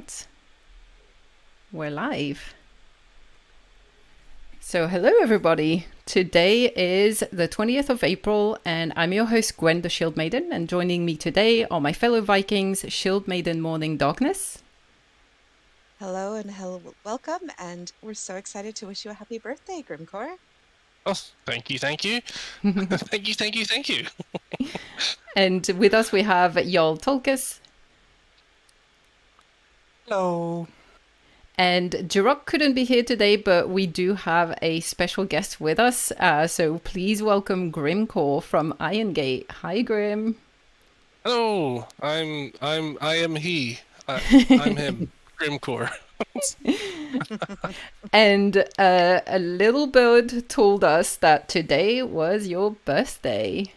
right. We're live. So hello everybody. Today is the 20th of April and I'm your host Gwen the Shieldmaiden, and joining me today are my fellow Vikings, Shieldmaiden Morning Darkness. Hello and welcome, and we're so excited to wish you a happy birthday, Grimmcore. Oh, thank you. thank you. And with us we have Jarl Tolkis. Hello. And Jiroc couldn't be here today, but we do have a special guest with us. So please welcome Grimmcore from Irongate. Hi, Grim. Hello, I am he. I'm him, Grimmcore. And a little bird told us that today was your birthday.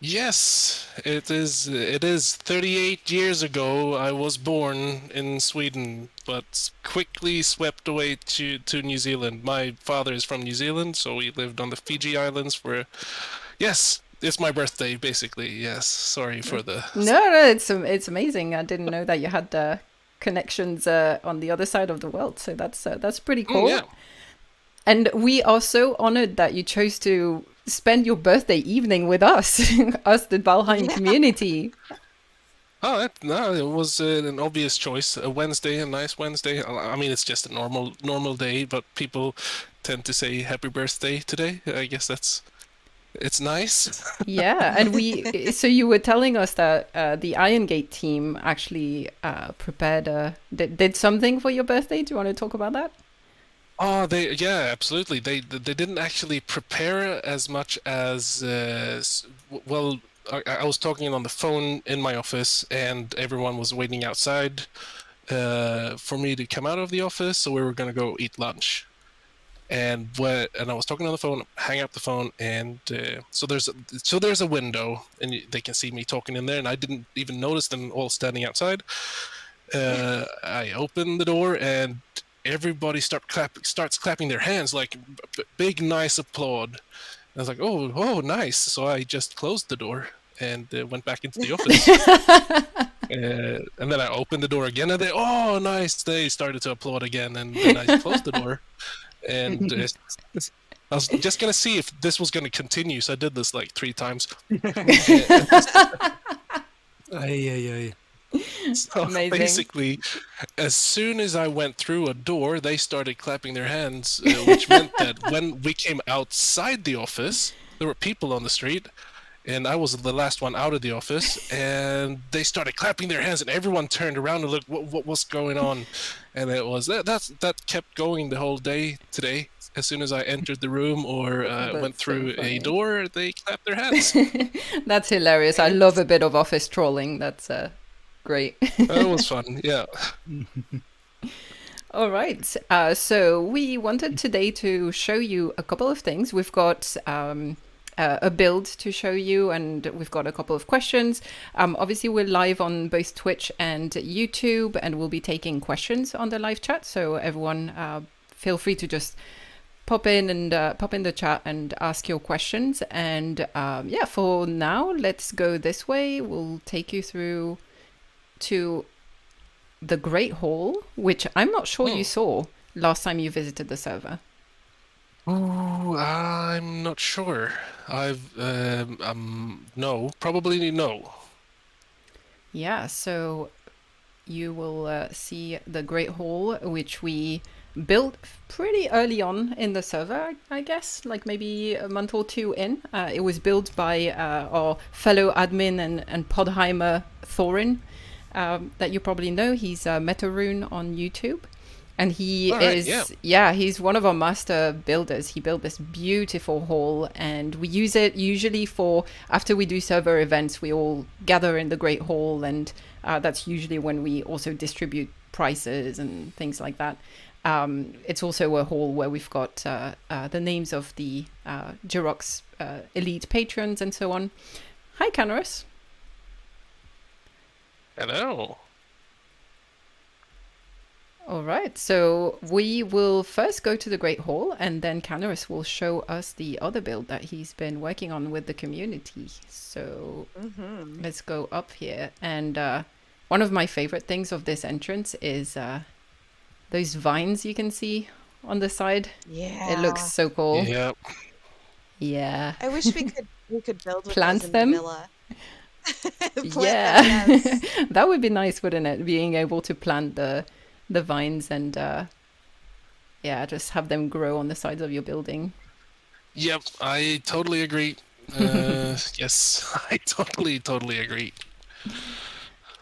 Yes, it is. It is 38 years ago. I was born in Sweden, but quickly swept away to New Zealand. My father is from New Zealand, so we lived on the Fiji Islands for. Yes, it's my birthday, basically. Yes, sorry for the. No, it's amazing. I didn't know that you had connections on the other side of the world, so that's pretty cool. Yeah. And we are so honored that you chose to spend your birthday evening with us, us the Valheim community. Oh, no, it was an obvious choice. A Wednesday, a nice Wednesday. I mean, it's just a normal day, but people tend to say happy birthday today. I guess it's nice. Yeah, and so you were telling us that the Irongate team actually prepared, did something for your birthday. Do you want to talk about that? Oh, yeah, absolutely. They didn't actually prepare as much as well. I was talking on the phone in my office, and everyone was waiting outside for me to come out of the office. So we were gonna go eat lunch, and I was talking on the phone, hang up the phone, and so there's a window, and they can see me talking in there, and I didn't even notice them all standing outside. I opened the door and everybody starts clapping their hands, like big nice applaud. I was like, oh nice. So I just closed the door and went back into the office. And then I opened the door again and oh nice, they started to applaud again, and then I closed the door. And I was just gonna see if this was gonna continue, so I did this like 3 times. Ay. So Amazing. basically, as soon as I went through a door, they started clapping their hands, which meant that when we came outside the office, there were people on the street, and I was the last one out of the office, and they started clapping their hands, and everyone turned around and looked, what's going on? And it was that kept going the whole day today. As soon as I entered the room or went through a door, they clapped their hands. That's hilarious. I love a bit of office trolling. That's great. That was fun, yeah. All right. So we wanted today to show you a couple of things. We've got a build to show you, and we've got a couple of questions. Obviously, we're live on both Twitch and YouTube, and we'll be taking questions on the live chat. So everyone, feel free to just pop in the chat and ask your questions. And yeah, for now, let's go this way. We'll take you through to the Great Hall, which I'm not sure you saw last time you visited the server. Oh, I'm not sure. No, probably no. Yeah, so you will see the Great Hall, which we built pretty early on in the server, I guess, like maybe a month or 2 in. It was built by our fellow admin and Podheimer Thorin, that you probably know. He's Metarune on YouTube. And he he's one of our master builders. He built this beautiful hall, and we use it usually for, after we do server events, we all gather in the Great Hall, and that's usually when we also distribute prizes and things like that. It's also a hall where we've got the names of the Jiroc's elite patrons and so on. Hi, Canaris. Hello. All right, so we will first go to the Great Hall, and then Canaris will show us the other build that he's been working on with the community. So let's go up here, and one of my favorite things of this entrance is those vines you can see on the side. Yeah. It looks so cool. Yeah. Yeah. I wish we could build with Plant those in them? vanilla. Plant Yeah. them, yes. That would be nice, wouldn't it? Being able to plant the vines and yeah, just have them grow on the sides of your building. Yep, I totally agree. Yes, I totally agree.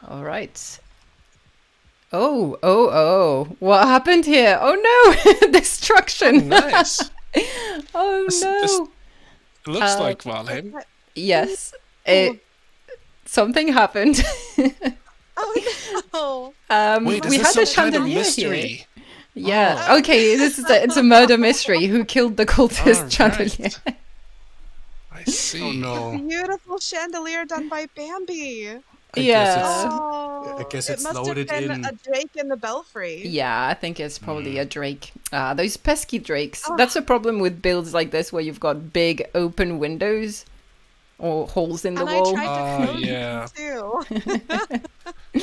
All right. Oh. What happened here? Oh no! Destruction! Nice. Oh This no! looks like Valheim. Yes. Something happened. Oh no. Wait, is We this had a some kind of chandelier here. mystery? Yeah. Oh. Okay. It's a murder mystery. Who killed the cultist All chandelier? right. I see. Oh no. Beautiful chandelier done by Bambi. I Oh, guess it it's must have loaded been in. a drake in the belfry. Yeah, I think it's probably a drake. Those pesky drakes. Oh. That's a problem with builds like this where you've got big open windows or holes in the And wall. I tried to close yeah. them too.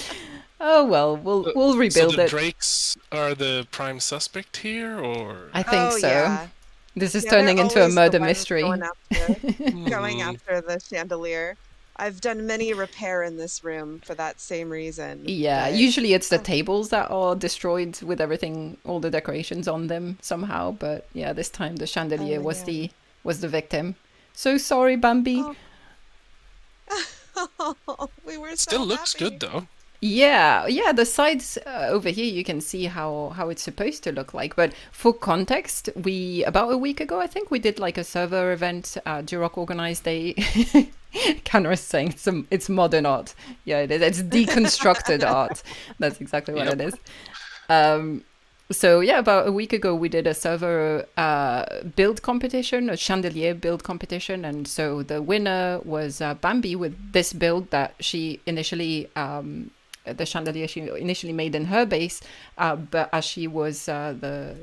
Oh well, we'll So rebuild the it. drakes are the prime suspect here, or? I think Oh, so. yeah. This is Yeah, turning they're into a always the murder ones mystery. Going Hmm. after the chandelier. I've done many repair in this room for that same reason. Yeah, but- usually it's the tables that are destroyed with everything, all the decorations on them somehow. But yeah, this time the chandelier Oh, was yeah. the victim. So sorry, Bambi. Oh. We were Still so looks happy. good though. Yeah, the sides over here you can see how it's supposed to look like. But for context, we about a week ago I think we did like a server event. Jiroc organized a. Canra's saying it's modern art. Yeah, it is. It's deconstructed art. That's exactly what Yep. it is. So yeah, about a week ago we did a server build competition, a chandelier build competition, and so the winner was Bambi with this build that she initially. The chandelier she initially made in her base, but as she was the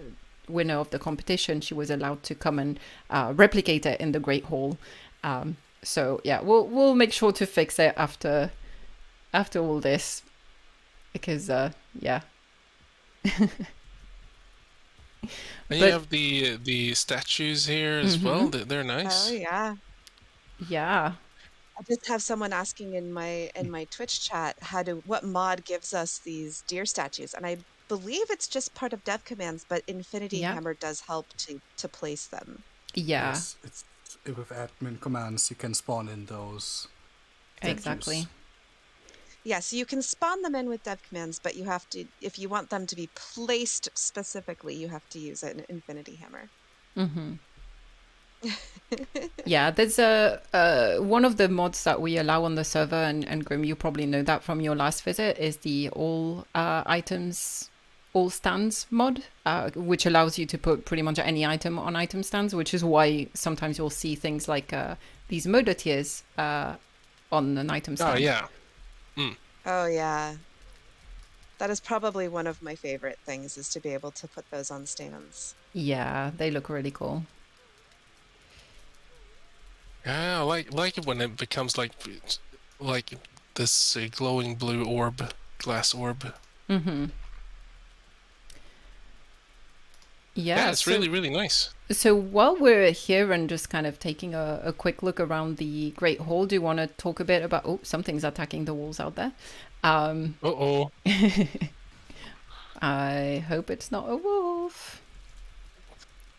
winner of the competition, she was allowed to come and replicate it in the Great Hall. So yeah, we'll make sure to fix it after all this, because yeah. And But- you have the statues here as well. They're nice. Oh yeah. Yeah. I just have someone asking in my Twitch chat what mod gives us these deer statues, and I believe it's just part of dev commands, but Infinity Yeah. Hammer does help to place them. Yeah, Yes, it's with admin commands you can spawn in those. statues. exactly. Yeah, so you can spawn them in with dev commands, but you have to, if you want them to be placed specifically, you have to use an Infinity Hammer. Mm-hmm. Yeah, there's one of the mods that we allow on the server, and Grim, you probably know that from your last visit, is the all stands mod, which allows you to put pretty much any item on item stands, which is why sometimes you'll see things like these murder tiers on an item stand. Oh yeah. Oh yeah. That is probably one of my favorite things, is to be able to put those on stands. Yeah, they look really cool. Yeah, I like it when it becomes like this glowing blue glass orb. Mm-hmm. Yeah, it's so- really nice. So while we're here and just kind of taking a quick look around the Great Hall, do you want to talk a bit about... Oh, something's attacking the walls out there. Uh-oh. I hope it's not a wolf.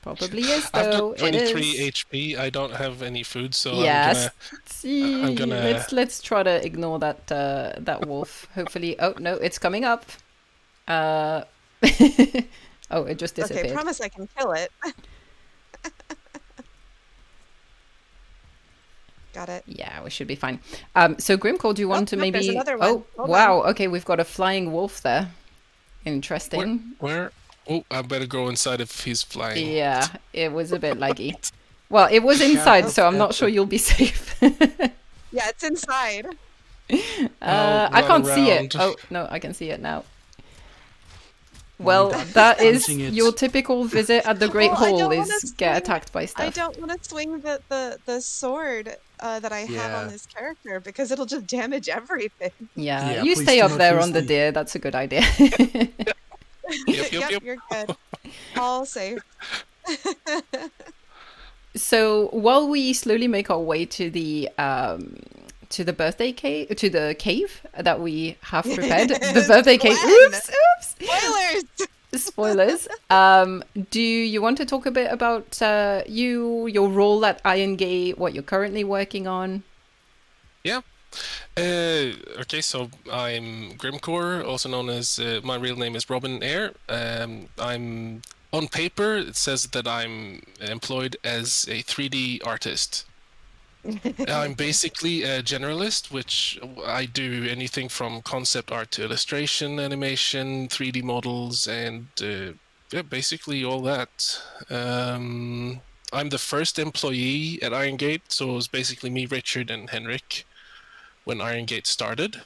Probably is, I've though. got 23 It is. HP. I don't have any food, so Yes. I'm gonna- Let's try to ignore that wolf. Hopefully... Oh, no, it's coming up. Oh, it just disappeared. Okay, promise I can kill it. Got it. Yeah, we should be fine. So Grimmcore, do you want to look, there's maybe... another one. Oh, Hold wow. Okay, we've got a flying wolf there. Interesting. Where? Oh, I better go inside if he's flying. Yeah, it was a bit laggy. Well, it was inside, so I'm not sure you'll be safe. Yeah, it's inside. I run can't see it. around. Oh, no, I can see it now. Well, Only that is damaging it. your typical visit at the Great Well, I Hall don't is want to get swing. attacked by I stuff. don't want to swing the sword that I have on Yeah. this character because it'll just damage everything. Yeah, Yeah, you please stay do up not there use on the the- deer. That's a good idea. Yep, Yep, yep. you're good. All safe. So while we slowly make our way to the birthday cave, to the cave that we have prepared, the birthday cave. Gwen! Oops! Spoilers! Spoilers. Do you want to talk a bit about your role at Irongate, what you're currently working on? Yeah. Okay, so I'm Grimmcore, also known as my real name is Robin Eyre. I'm on paper. It says that I'm employed as a 3D artist. I'm basically a generalist, which I do anything from concept art to illustration, animation, 3D models, and yeah, basically all that. I'm the first employee at Irongate, so it was basically me, Richard, and Henrik when Irongate started.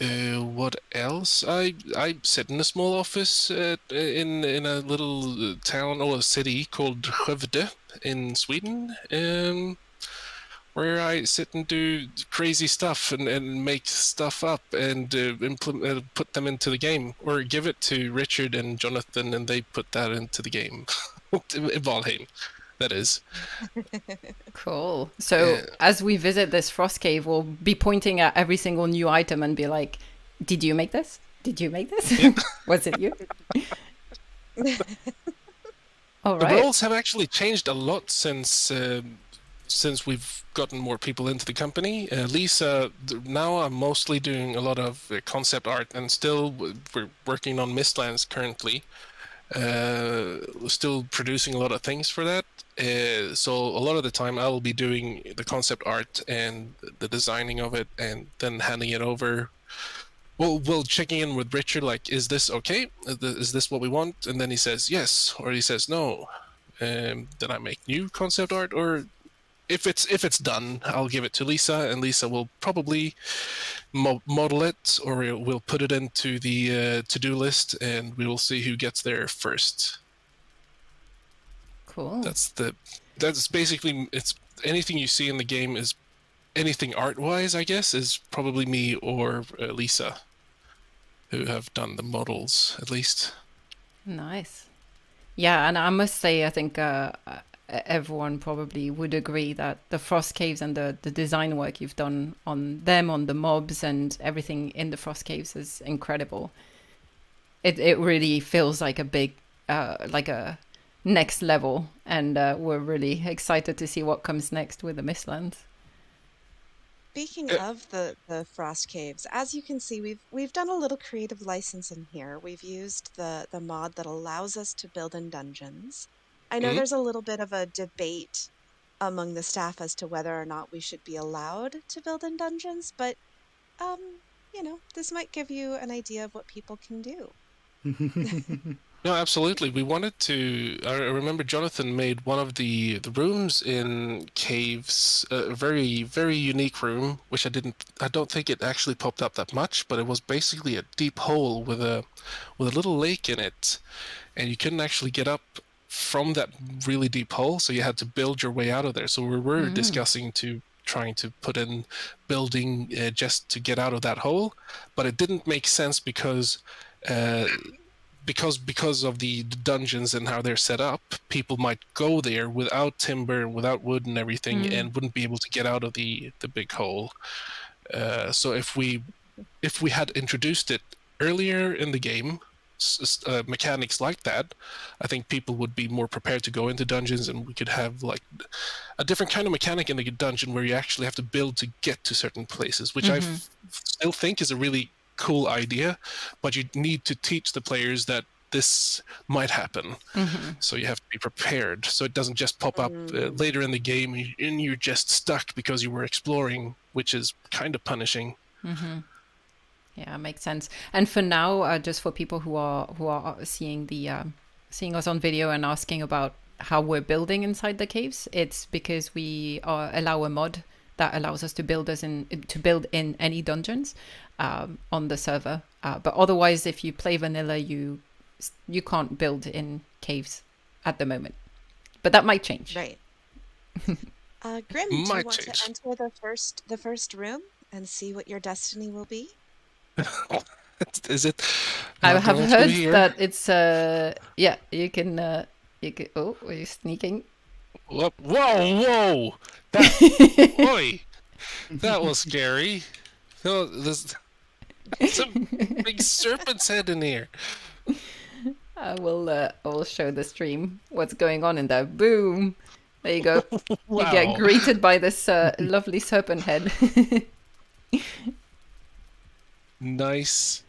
What else? I sit in a small office in a little town or a city called Skövde in Sweden, where I sit and do crazy stuff and make stuff up and put them into the game, or give it to Richard and Jonathan, and they put that into the game. In Valheim, that is. Cool. So as we visit this frost cave, we'll be pointing at every single new item and be like, "Did you make this? Did you make this? Was it you?" All The right. roles have actually changed a lot since we've gotten more people into the company. Lisa, now I'm mostly doing a lot of concept art, and still we're working on Mistlands currently. Still producing a lot of things for that. So a lot of the time I'll be doing the concept art and the designing of it, and then handing it over. We'll checking in with Richard, like, is this okay? Is this what we want? And then he says yes, or he says no. Then I make new concept art, or if it's done, I'll give it to Lisa, and Lisa will probably model it, or we'll put it into the to-do list, and we will see who gets there first. Cool. That's basically, it's anything you see in the game is anything art-wise, I guess, is probably me or Lisa, who have done the models at least. Nice. Yeah, and I must say, I think everyone probably would agree that the frost caves and the design work you've done on them, on the mobs and everything in the frost caves is incredible. It really feels like a big, like a next level, and we're really excited to see what comes next with the Mistlands. Speaking of the frost caves, as you can see, we've done a little creative license in here. We've used the mod that allows us to build in dungeons. I know there's a little bit of a debate among the staff as to whether or not we should be allowed to build in dungeons, but you know, this might give you an idea of what people can do. No, absolutely. We wanted to. I remember Jonathan made one of the rooms in caves, a very, very unique room, which I don't think it actually popped up that much, but it was basically a deep hole with a little lake in it, and you couldn't actually get up from that really deep hole, so you had to build your way out of there. So we were discussing trying to put in building just to get out of that hole, but it didn't make sense because of the dungeons and how they're set up, people might go there without timber, without wood and everything, and wouldn't be able to get out of the big hole. So if we had introduced it earlier in the game, mechanics like that, I think people would be more prepared to go into dungeons, and we could have like a different kind of mechanic in the dungeon where you actually have to build to get to certain places, which I still think is a really cool idea, but you need to teach the players that this might happen. So you have to be prepared, so it doesn't just pop up later in the game and you're just stuck because you were exploring, which is kind of punishing. Yeah, makes sense. And for now, just for people who are seeing seeing us on video and asking about how we're building inside the caves, it's because we allow a mod that allows us to build in any dungeons on the server. But otherwise, if you play vanilla, you can't build in caves at the moment. But that might change. Right. Grim, do you Might want change. to enter the first room and see what your destiny will be? Is it I not have going to heard be here? that it's yeah, you can oh, are you sneaking? Whoa, whoa! That, oi, that was scary. No, there's some big serpent's head in here. I will show the stream what's going on in there. Boom. There you go. Wow. You get greeted by this lovely serpent head. Nice.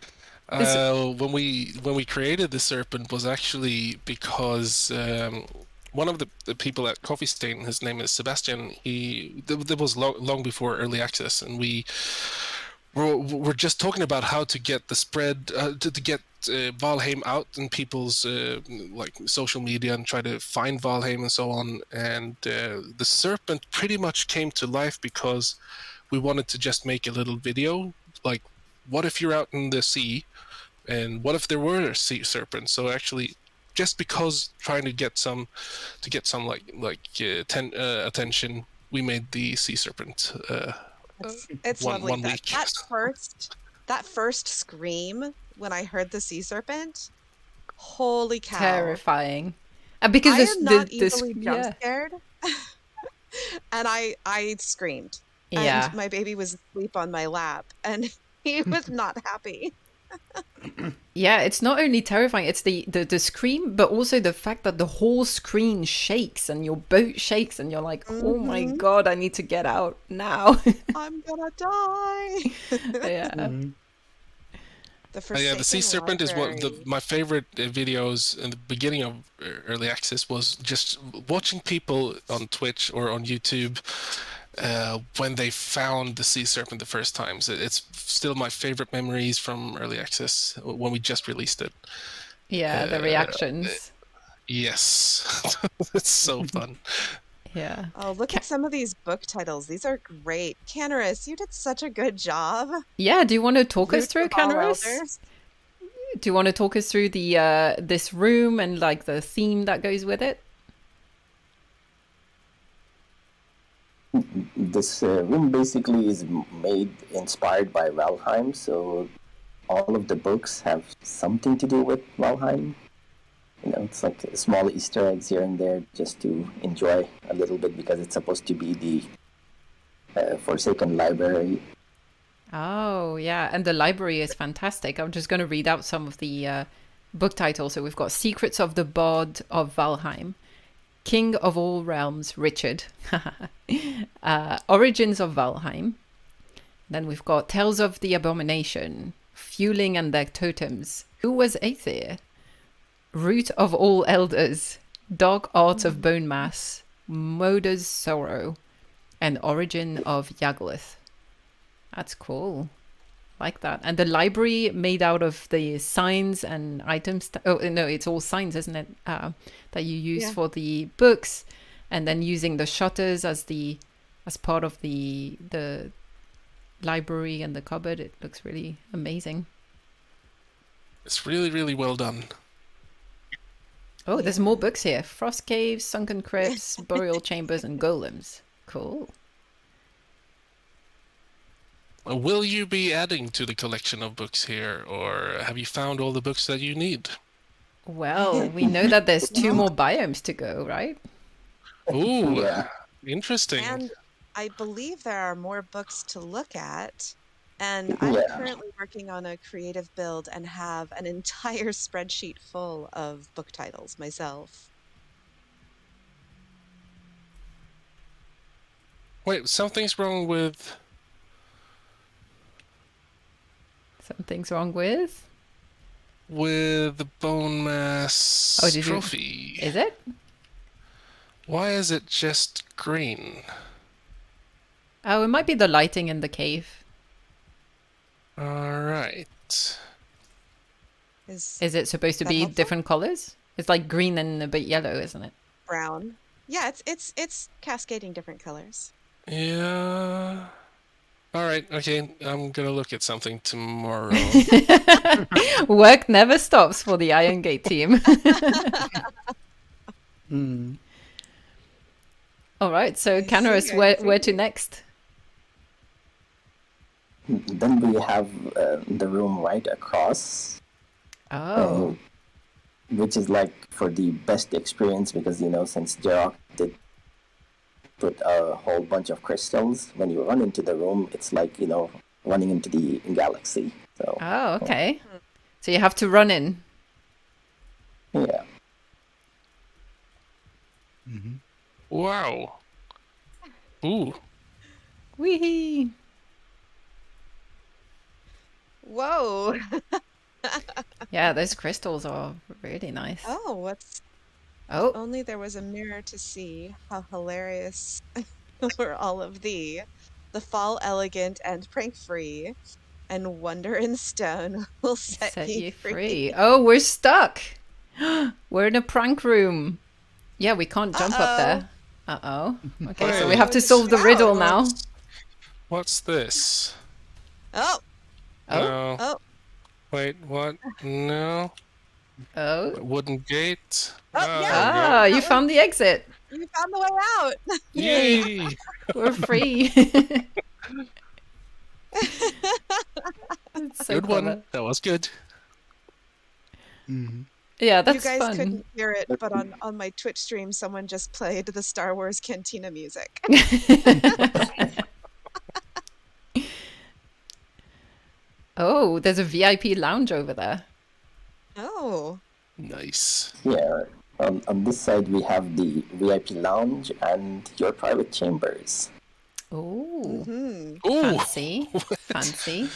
When we created the serpent was actually because one of the people at Coffee Stain, his name is Sebastian. That was long before early access, and we're just talking about how to get the spread to get Valheim out in people's like social media and try to find Valheim and so on. And the serpent pretty much came to life because we wanted to just make a little video like, what if you're out in the sea, and what if there were sea serpents? So actually, just because trying to get some attention, we made the sea serpent. It's one lovely. week. That first scream when I heard the sea serpent, holy cow! Terrifying. And because I am not this easily jump scared, and I screamed. Yeah. And my baby was asleep on my lap, and he was not happy. Yeah, it's not only terrifying, it's the scream, but also the fact that the whole screen shakes and your boat shakes and you're like, oh my god, I need to get out now. I'm gonna die. Yeah. The sea serpent is my favorite videos in the beginning of early access was just watching people on Twitch or on YouTube when they found the sea serpent the first time. So it's still my favorite memories from early access when we just released it. Yeah, the reactions. Yes. It's so fun. Yeah. Oh, look at some of these book titles. These are great. Canaris, you did such a good job. Yeah, do you want to talk us through, Root of All Canaris? Elders. Do you want to talk us through the this room and like the theme that goes with it? This room basically is inspired by Valheim, so all of the books have something to do with Valheim. You know, it's like small Easter eggs here and there just to enjoy a little bit because it's supposed to be the Forsaken Library. Oh, yeah. And the library is fantastic. I'm just going to read out some of the book titles. So we've got Secrets of the Bard of Valheim, King of All Realms, Richard, Origins of Valheim. Then we've got Tales of the Abomination, Fueling and Their Totems, Who Was Eikthyr, Root of All Elders, Dark Art of Bone Mass, Moda's Sorrow, and Origin of Yagluth. That's cool. Like that. And the library made out of the signs and items. Oh, no, it's all signs, isn't it? That you use for the books. And then using the shutters as part of the library and the cupboard. It looks really amazing. It's really, really well done. Oh, there's more books here. Frost Caves, Sunken Crypts, Burial Chambers, and Golems. Cool. Will you be adding to the collection of books here, or have you found all the books that you need? Well, we know that there's 2 more biomes to go, right? Ooh, Yeah. interesting. And I believe there are more books to look at. And I'm Yeah. currently working on a creative build and have an entire spreadsheet full of book titles myself. Wait, something's wrong with... Something's wrong with? the bone mass trophy. Is it? Why is it just green? Oh, it might be the lighting in the cave. All right. Is Is it supposed to that be helpful? different colors? It's like green and a bit yellow, isn't it? brown. Yeah, it's cascading different colors. Yeah. All right. right, okay. I'm gonna look at something tomorrow. Work never stops for the Irongate team. Hmm. All right, so I Canaris, see, I where to see. next? Then we have the room right across, Oh, which is like for the best experience because since Jiroc did put a whole bunch of crystals, when you run into the room, it's like running into the galaxy. So oh, okay. So you have to run in. yeah. Wow. Ooh. Wee. Whoa. Yeah, those crystals are really nice. Oh, what's Oh, only there was a mirror to see how hilarious were all of thee. The fall elegant and prank free, and wonder in stone will set set ye you free. free. Oh, we're stuck. We're in a prank room. Yeah, we can't jump up there. Uh-oh. Okay, so we have to Wait. solve the riddle now. What's this? Oh, Oh, No. oh, Wait, what? No. oh. Wooden gate. Oh, Ah, yeah. there we go. Ah, you found the exit. you found the way out. Yay! We're free. It's so Good clever. one. That was good. Yeah, You that's guys fun. couldn't hear it, but on my Twitch stream, someone just played the Star Wars Cantina music. Oh, there's a VIP lounge over there. Oh, Nice. Yeah. On this side, we have the VIP lounge and your private chambers. Oh, hmm. Ooh! fancy. Fancy.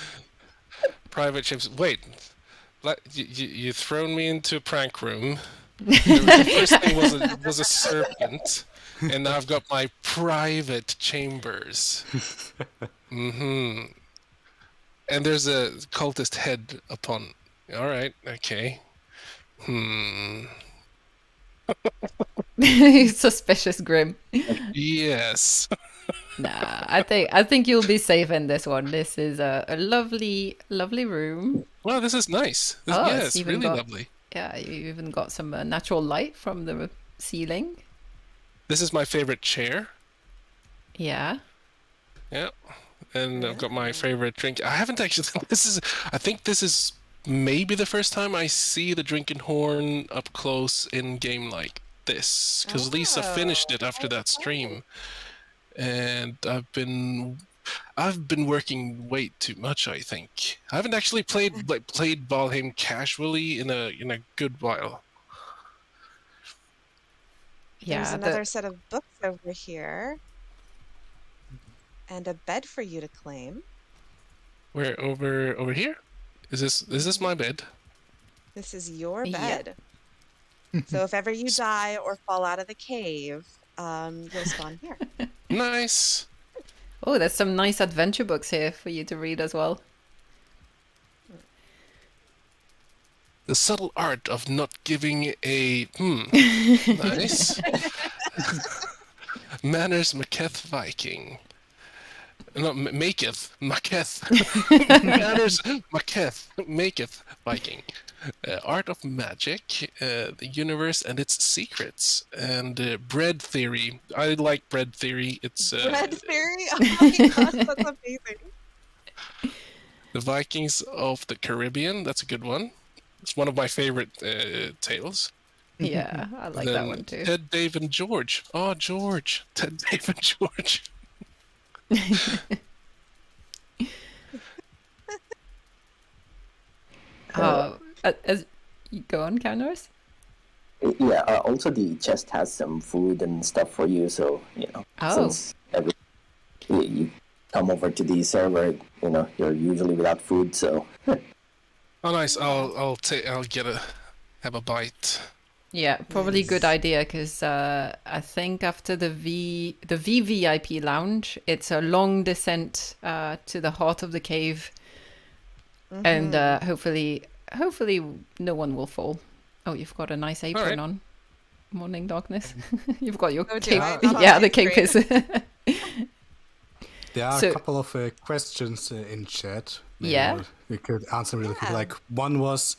Private chips. Wait. You thrown me into a prank room. The first thing was a serpent, and now I've got my private chambers. Mm-hmm. And there's a cultist head upon. All right. Okay. Suspicious Grim. Yes. Nah, I think you'll be safe in this one. This is a lovely, lovely room. Well, this is nice. Oh, Yeah, it's it's even really got- lovely. Yeah, you even got some natural light from the ceiling. This is my favorite chair. Yeah. Yeah. And I've got my favorite drink. I haven't actually. I think this is maybe the first time I see the drinking horn up close in game like this. Because Lisa finished it after that stream, and I've been working way too much. I think I haven't actually played Valheim casually in a good while. Yeah. There's another set of books over here, and a bed for you to claim. Where over here? Is this my bed? This is your Yeah. bed. So if ever you die or fall out of the cave, you'll spawn here. Nice. Oh, there's some nice adventure books here for you to read as well. The subtle art of not giving a nice. Manners Maketh Viking. No, Maketh. Maketh. Manners Maketh. Maketh Viking. Art of Magic, the universe and its secrets, and bread theory. I like bread theory. It's Bread theory? Oh my gosh, that's amazing. the Vikings of the Caribbean. That's a good one. It's one of my favorite tales. Yeah, I like that one too. Ted, Dave, and George. Oh, George. Ted, Dave, and George. As you go on, Canaris? Yeah. Also, the chest has some food and stuff for you. So Oh. since you come over to the server, you're usually without food. So Oh, nice. I'll have a bite. Yeah, probably a good idea because I think after the VVIP lounge, it's a long descent to the heart of the cave, and hopefully no one will fall. Oh, you've got a nice apron on. Morning darkness. You've got your Oh, do cape. I? Not on Yeah, my the cape screen. is. There are So- a couple of questions in chat. Maybe Yeah. we could answer really quick. Yeah. Like one was,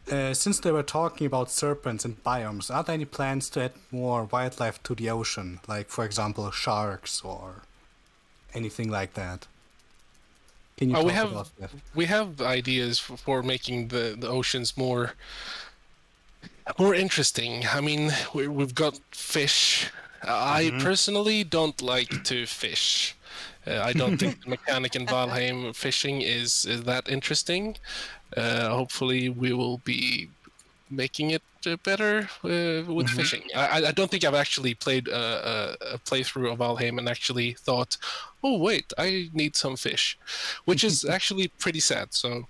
since they were talking about serpents and biomes, are there any plans to add more wildlife to the ocean? Like, for example, sharks or anything like that? Can you Oh, talk about that? we have ideas for making the oceans more interesting. I mean, we've got fish. I personally don't like to fish. I don't think the mechanic in Valheim fishing is that interesting. Hopefully, we will be making it better with fishing. I don't think I've actually played a playthrough of Valheim and actually thought, oh wait, I need some fish, which is actually pretty sad. So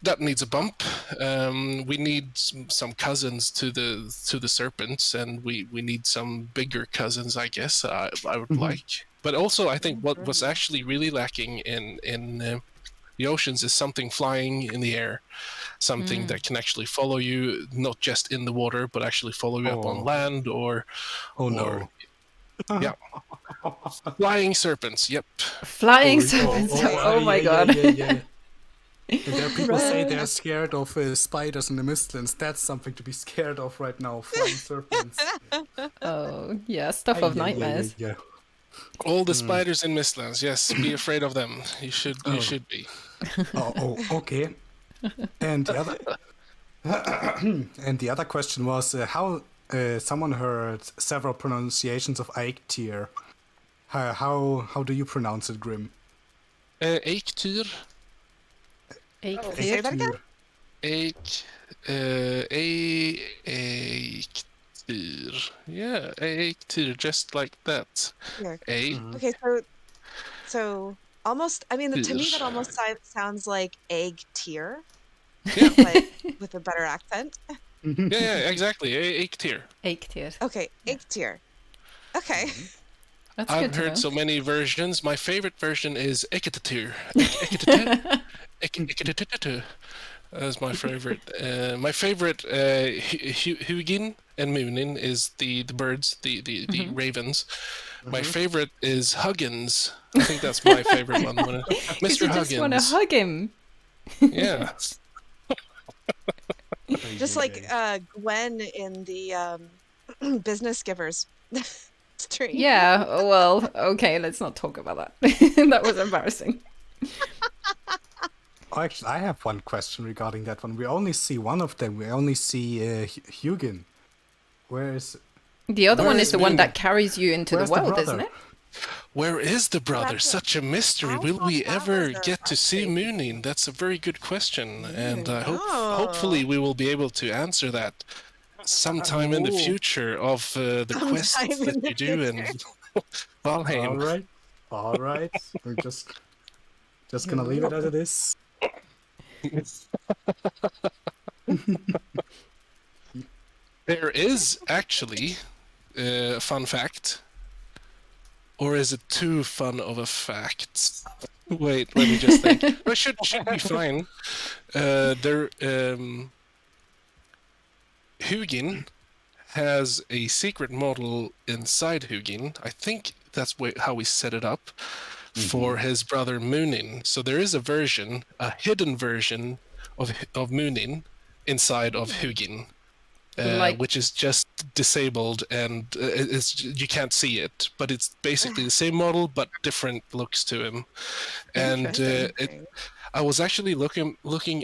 that needs a bump. We need some cousins to the serpents, and we need some bigger cousins, I guess. I would like, but also I think what was actually really lacking in the oceans is something flying in the air, something that can actually follow you, not just in the water, but actually follow you up on land or. Oh no. Yeah. Flying serpents. Yep. Flying serpents. Oh, my god. Yeah. And there are people say they're scared of spiders in the Mistlands. That's something to be scared of right now. Flying serpents. Oh, yeah, stuff of nightmares. Yeah. All the spiders in Mistlands. Yes, be afraid of them. You should. You should be. Oh, okay. And the other, and the other question was how someone heard several pronunciations of Eikthyr. How do you pronounce it, Grim? Eikthyr. Say that again? Eikthyr. Yeah, Eikthyr, just like that. Here. A. Okay, so almost. I mean, to me that almost sounds like egg tier, but with a better accent. Yeah, exactly. Eikthyr. Eikthyr. Okay, egg tier. Okay. That's good I've to heard know. so many versions. My favorite version is Eikthyr. Eikthyr. That's my favorite. My favorite Huggins and Muninn is the birds, the ravens. My favorite is Huggins. I think that's my favorite one. Because Mr. you just want to Huggins. hug him. Yeah. Just like Gwen in the business givers stream. Yeah, well, okay, let's not talk about that. That was embarrassing. Oh, actually, I have one question regarding that one. We only see one of them. We only see Huggins. Where is? The other one Where is is the one Muninn? that carries you into the Where's the world, brother? isn't it? Where is the brother? That's Such a mystery. I Will thought we that ever was a get to see update. Muninn? That's a very good question, and I hope, Oh. hopefully, we will be able to answer that sometime in the Oh. future of the quests Sometime in that the you do in Valheim. All right. We're just gonna leave it as it is. There is actually a fun fact, or is it too fun of a fact? Wait, let me just think. It should be fine. Huggins has a secret model inside Huggins. I think that's how we set it up for his brother Muninn. So there is a version, a hidden version of Muninn inside of Huggins. Which is just disabled and you can't see it, but it's basically the same model but different looks to him. And I was actually looking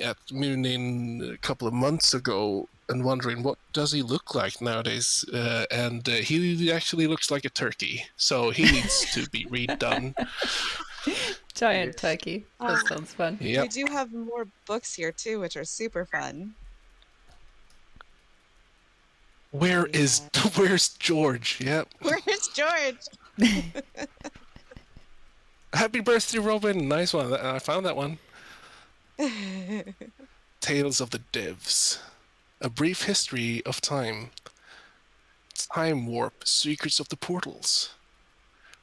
at Muninn a couple of months ago and wondering what does he look like nowadays, and he actually looks like a turkey, so he needs to be redone. Giant turkey. That sounds fun. Yep. We do have more books here too, which are super fun. Where's George? Yep. Where's George? Happy birthday, Robin. Nice one. I found that one. Tales of the Devs. A brief history of time. Time warp. Secrets of the portals.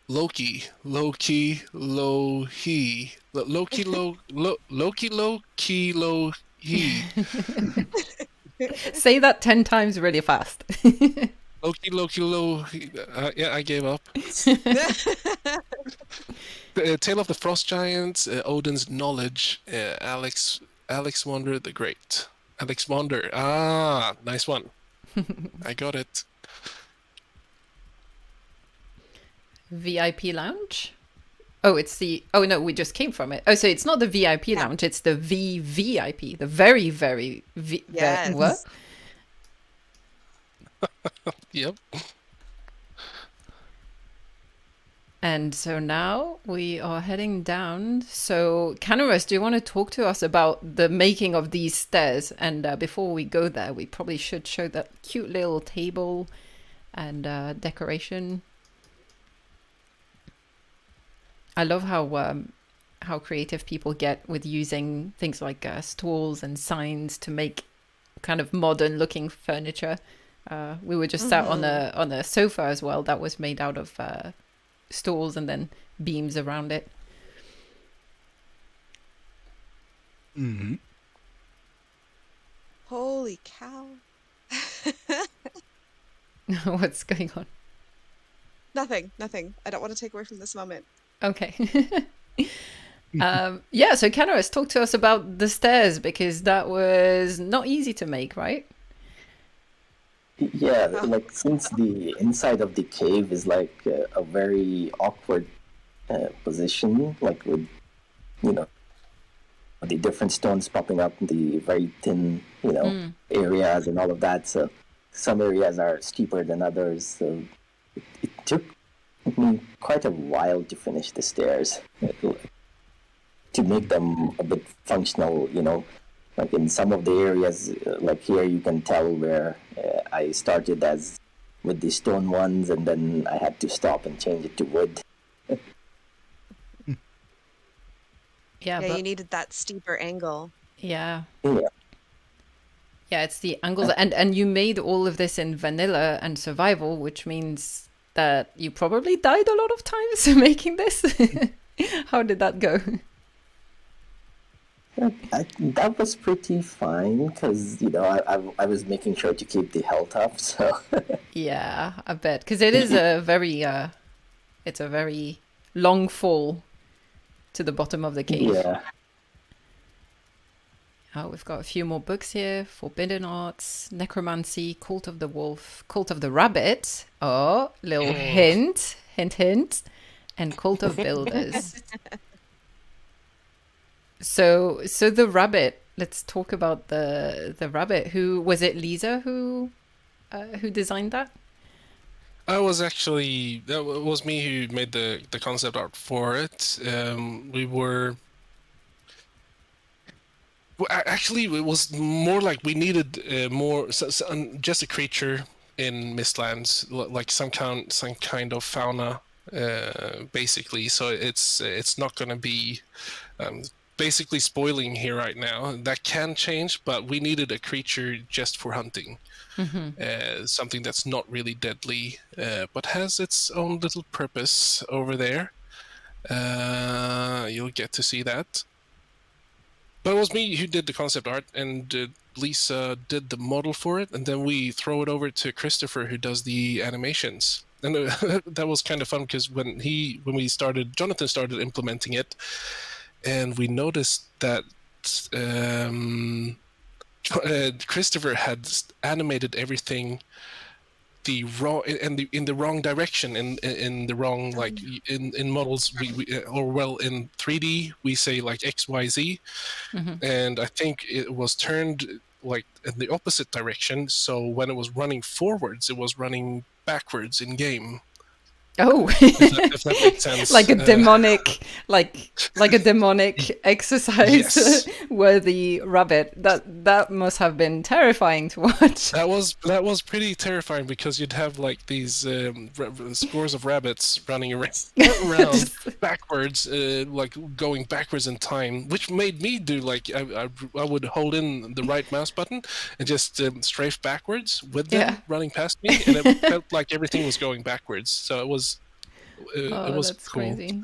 Loki. Loki. Loki. Loki. Loki. Loki. Loki. Say that 10 times really fast. Low. Yeah, I gave up. Tale of the Frost Giants, Odin's Knowledge, Alexander the Great. Alexander. Ah, nice one. I got it. VIP lounge. Oh, it's the. Oh no, we just came from it. Oh, so it's not the VIP Yeah. lounge. It's the VVIP. The very very Yes. what? Yep. And so now we are heading down. So, Canaris, do you want to talk to us about the making of these stairs? And before we go there, we probably should show that cute little table and decoration. I love how creative people get with using things like stools and signs to make kind of modern-looking furniture. We were just sat on a sofa as well that was made out of stools and then beams around it. Mm-hmm. Holy cow. What's going on? Nothing. I don't want to take away from this moment. Okay. Yeah, so Canaris, talk to us about the stairs, because that was not easy to make, right? Yeah, like since the inside of the cave is like a very awkward position, like with, you know, the different stones popping up, the very thin, areas and all of that. So some areas are steeper than others. So it took me quite a while to finish the stairs, to make them a bit functional, Like in some of the areas, like here, you can tell where I started as with the stone ones, and then I had to stop and change it to wood. Yeah, Yeah, but you needed that steeper angle. yeah. Yeah. Yeah, it's the angles, and you made all of this in vanilla and survival, which means that you probably died a lot of times making this. How did that go? That was pretty fine because I was making sure to keep the health up. So Yeah, I bet, because it is it's a very long fall to the bottom of the cave. yeah, Oh, we've got a few more books here. Forbidden Arts, Necromancy, Cult of the Wolf, Cult of the Rabbit. Oh, little hint. And Cult of Builders. So the rabbit. Let's talk about the rabbit. Who was it? Lisa who designed that? That was me who made the concept art for it. Actually, it was more like we needed just a creature in Mistlands, like some kind of fauna, basically. So it's not going to be basically spoiling here right now. That can change, but we needed a creature just for hunting. Something that's not really deadly, but has its own little purpose over there. You'll get to see that. But it was me who did the concept art, and Lisa did the model for it, and then we throw it over to Christopher, who does the animations. And that was kind of fun because when Jonathan started implementing it, and we noticed that Christopher had animated everything in the wrong direction, in the wrong, like in models in 3D we say like XYZ, and I think it was turned like in the opposite direction, so when it was running forwards it was running backwards in game. Oh, if that makes sense. Like a demonic, like a demonic exercise Yes. worthy rabbit. That must have been terrifying to watch. That was pretty terrifying because you'd have like these scores of rabbits running around backwards, like going backwards in time, which made me do like I would hold in the right mouse button and just strafe backwards with them running past me, and it felt like everything was going backwards. So it was That's cool. crazy.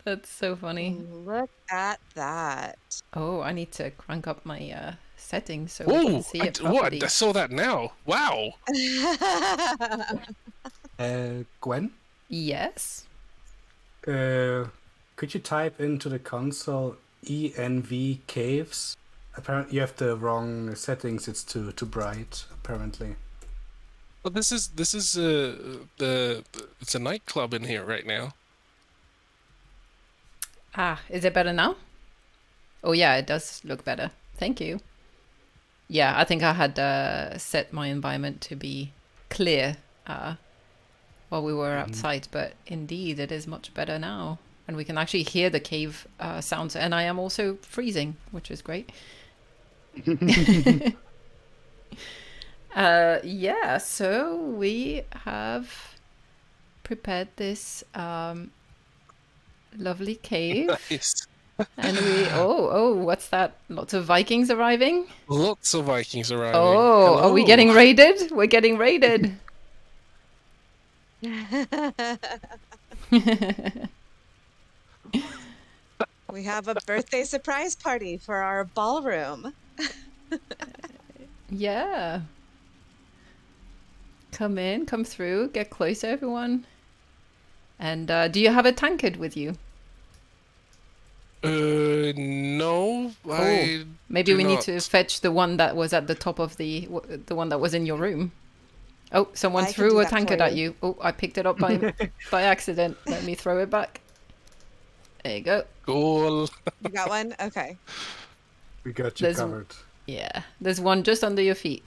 That's so funny. Look at that. Oh, I need to crank up my settings so we can see it properly. I saw that now. Wow. Gwen, Yes. could you type into the console ENV caves? Apparently, you have the wrong settings. It's too bright. Apparently. Well, this is it's a nightclub in here right now. Ah, is it better now? Oh yeah, it does look better. Thank you. Yeah, I think I had set my environment to be clear while we were outside, but indeed it is much better now. And we can actually hear the cave sounds, and I am also freezing, which is great. Yeah, so we have prepared this lovely cave. Nice. And what's that? Lots of Vikings arriving? Lots of Vikings arriving. Oh, are we getting raided? We're getting raided. We have a birthday surprise party for our ballroom. Yeah. Come in, come through, get closer, everyone. And do you have a tankard with you? No. Maybe we need to fetch the one that was at the top of the one that was in your room. Oh, someone threw a tankard at you. Oh, I picked it up by accident. Let me throw it back. There you go. Cool. You got one? Okay. We got you covered. Yeah, there's one just under your feet.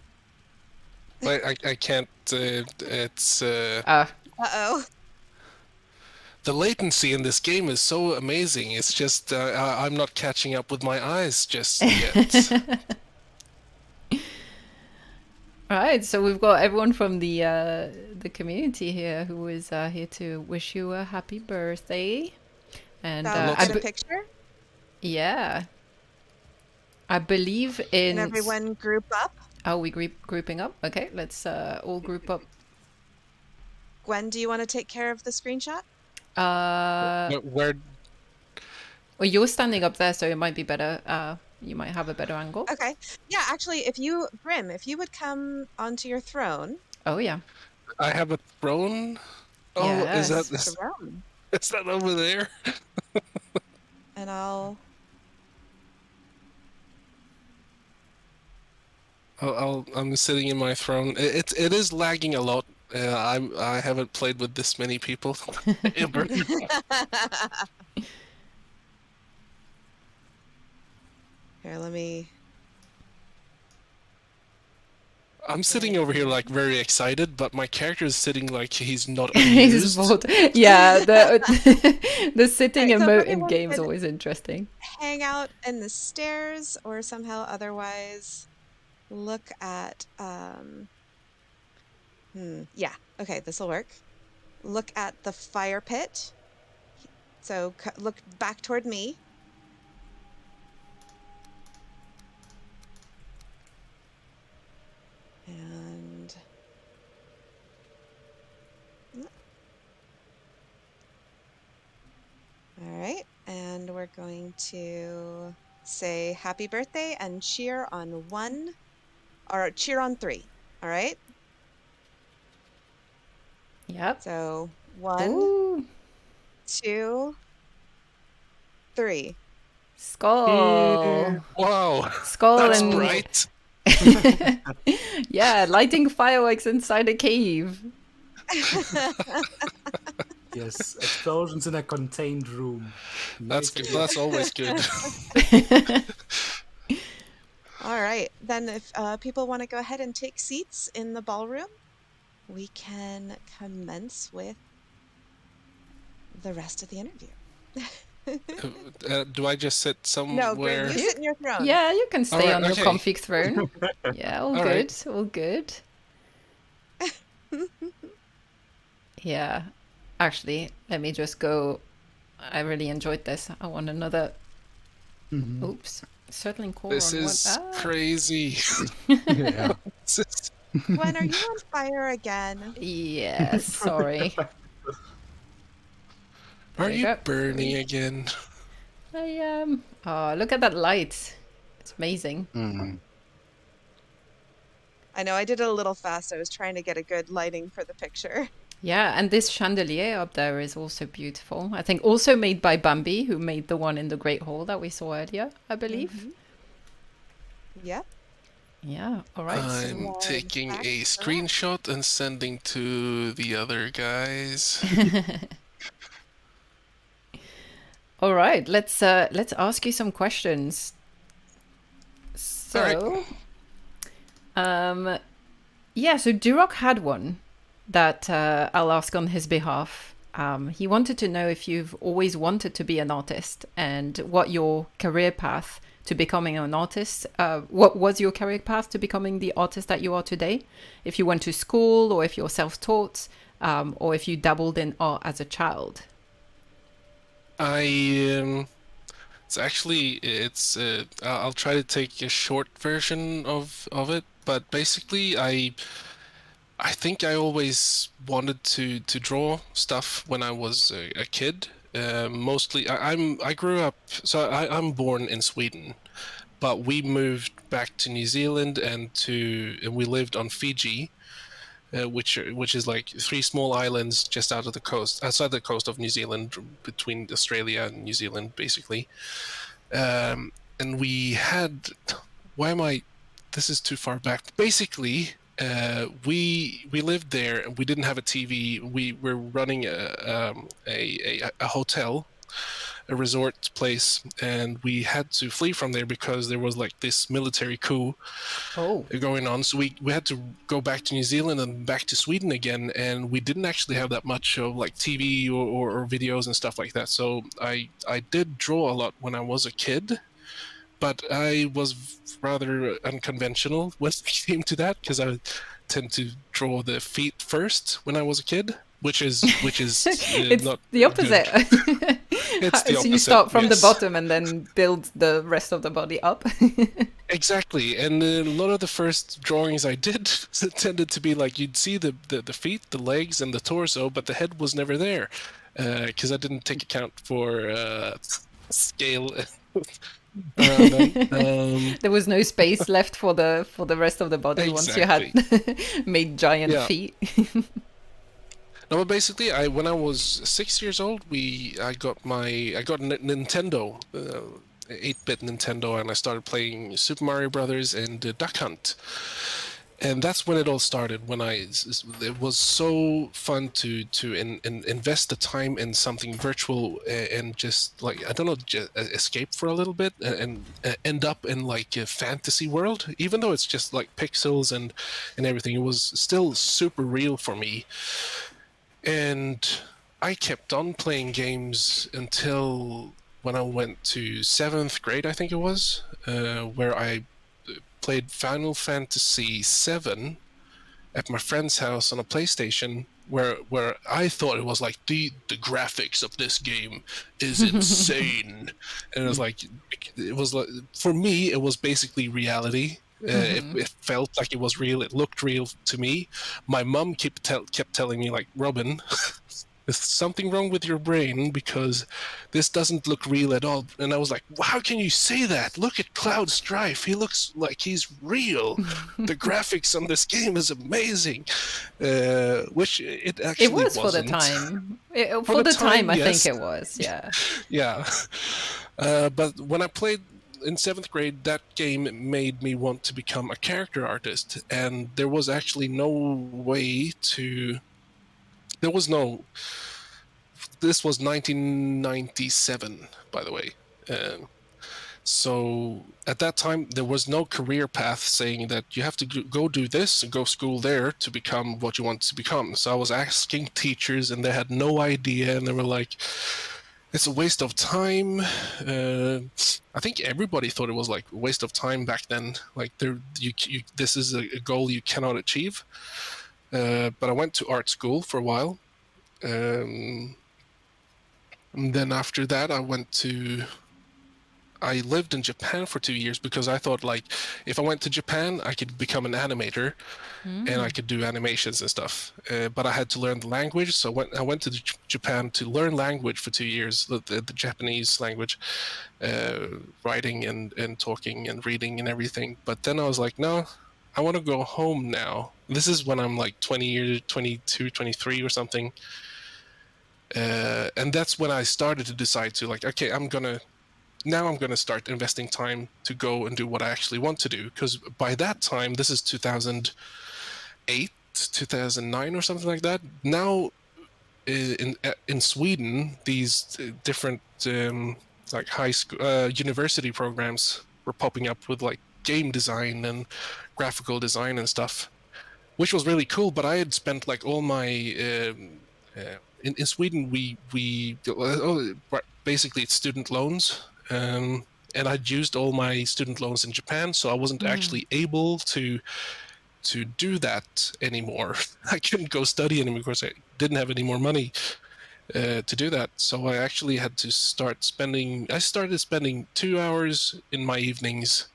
I can't. It's. Uh-oh. The latency in this game is so amazing. It's just I'm not catching up with my eyes just yet. All right, so we've got everyone from the community here who is here to wish you a happy birthday. And a picture? Yeah. I believe in... Can everyone group up? Oh, we grouping up? Okay, let's all group up. Gwen, do you want to take care of the screenshot? Where? Well, you're standing up there, so it might be better. You might have a better angle. Okay. Yeah, actually, Grim, if you would come onto your throne. Oh, yeah. I have a throne? Oh, yes. Is that over there? And I'm sitting in my throne. It is lagging a lot. I haven't played with this many people ever. Here, let me... I'm sitting over here like very excited, but my character is sitting like he's not amused. He's bored. Yeah, the sitting emote in game is always interesting. Hang out in the stairs or somehow otherwise look at... Yeah, okay, this will work. Look at the fire pit. So look back toward me. And... All right, and we're going to say happy birthday and cheer on 1, or cheer on 3, all right? Yep. So 1, Ooh. 2, 3. Skull. Wow. Skull. That's and bright. Yeah, lighting fireworks inside a cave. Yes, explosions in a contained room. That's good. That's always good. All right, then if people want to go ahead and take seats in the ballroom, we can commence with the rest of the interview. Do I just sit somewhere? No, Gwen, you sit in your throne. Yeah, you can stay Right, on your okay. comfy throne. Yeah, all good, right. all good. Yeah, actually, let me just go. I really enjoyed this. I want another. Oops, circling core. This is crazy. Yeah. Gwen, are you on fire again? Yeah, sorry. Are you go. burning again? I am. Oh, look at that light. It's amazing. I know I did it a little fast. I was trying to get a good lighting for the picture. Yeah, and this chandelier up there is also beautiful. I think also made by Bambi, who made the one in the Great Hall that we saw earlier, I believe. Mm-hmm. Yep. Yeah, all right. I'm So, taking back a up. screenshot and sending to the other guys. All right, let's ask you some questions. So, yeah, so Jiroc had one that I'll ask on his behalf. He wanted to know if you've always wanted to be an artist and what your career path to becoming an artist, what was your career path to becoming the artist that you are today? If you went to school or if you're self-taught, or if you dabbled in art as a child. I'll try to take a short version of it, but basically I think I always wanted to draw stuff when I was a kid. Mostly I grew up, so I'm born in Sweden, but we moved back to New Zealand and we lived on Fiji, which is like 3 small islands just outside the coast of New Zealand, between Australia and New Zealand, basically. And we had, this is too far back. Basically, we lived there and we didn't have a TV. We were running a hotel, a resort place, and we had to flee from there because there was like this military coup going on. So we had to go back to New Zealand and back to Sweden again, and we didn't actually have that much of like TV or videos and stuff like that. So I did draw a lot when I was a kid, but I was rather unconventional when it came to that, because I tend to draw the feet first when I was a kid, which is it's not the opposite. It's the so you opposite, start from the yes. bottom and then build the rest of the body up. Exactly, and a lot of the first drawings I did tended to be like, you'd see the feet, the legs, and the torso, but the head was never there, because I didn't take account for scale. There was no space left for the rest of the body once you had made giant feet. No, but basically, when I was 6 years old, I got a Nintendo, 8-bit Nintendo, and I started playing Super Mario Brothers and Duck Hunt. And that's when it all started. It was so fun to invest the time in something virtual and just like, I don't know, escape for a little bit and end up in like a fantasy world. Even though it's just like pixels and everything, it was still super real for me. And I kept on playing games until when I went to 7th grade, I think it was, where I played Final Fantasy VII at my friend's house on a PlayStation, where I thought it was like, the graphics of this game is insane. And it was like, for me, it was basically reality. It felt like it was real. It looked real to me. My mom kept telling me, like, Robin, there's something wrong with your brain because this doesn't look real at all. And I was like, how can you say that? Look at Cloud Strife. He looks like he's real. The graphics on this game is amazing. Which it actually It was wasn't. for the time. For the time, I yes. think it was, yeah. Yeah. But when I played in 7th grade, that game made me want to become a character artist. And there was actually no way to... This was 1997, by the way. So at that time, there was no career path saying that you have to go do this and go school there to become what you want to become. So I was asking teachers, and they had no idea, and they were like, it's a waste of time. I think everybody thought it was like a waste of time back then. Like, this is a goal you cannot achieve. But I went to art school for a while. And then after that, I lived in Japan for 2 years because I thought, like, if I went to Japan, I could become an animator and I could do animations and stuff. But I had to learn the language, so I went to Japan to learn language for 2 years, the Japanese language, writing and talking and reading and everything. But then I was like, no, I want to go home now. This is when I'm like 20 years, 22, 23 or something. And that's when I started to decide to like, okay, I'm going to start investing time to go and do what I actually want to do. Because by that time, this is 2008, 2009 or something like that. Now in Sweden, these different like high school university programs were popping up with like game design and graphical design and stuff, which was really cool. But I had spent like all my in Sweden basically it's student loans, and I'd used all my student loans in Japan, so I wasn't actually able to do that anymore. I couldn't go study anymore because I didn't have any more money to do that. So I actually had to start spending. I started spending 2 hours in my evenings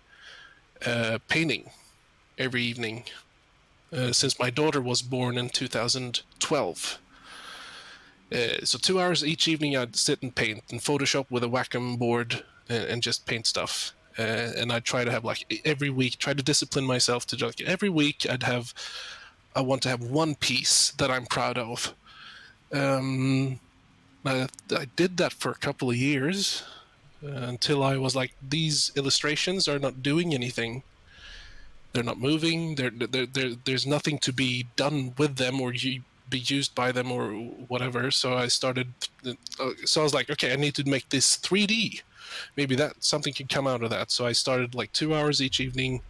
painting every evening since my daughter was born in 2012. So 2 hours each evening, I'd sit and paint in Photoshop with a Wacom board and just paint stuff. And I'd try to have like every week, try to discipline myself to like every week I want to have one piece that I'm proud of. I did that for a couple of years until I was like, these illustrations are not doing anything. They're not moving. There's nothing to be done with them or be used by them or whatever. So I started. So I was like, okay, I need to make this 3D. Maybe that something can come out of that. So I started like 2 hours each evening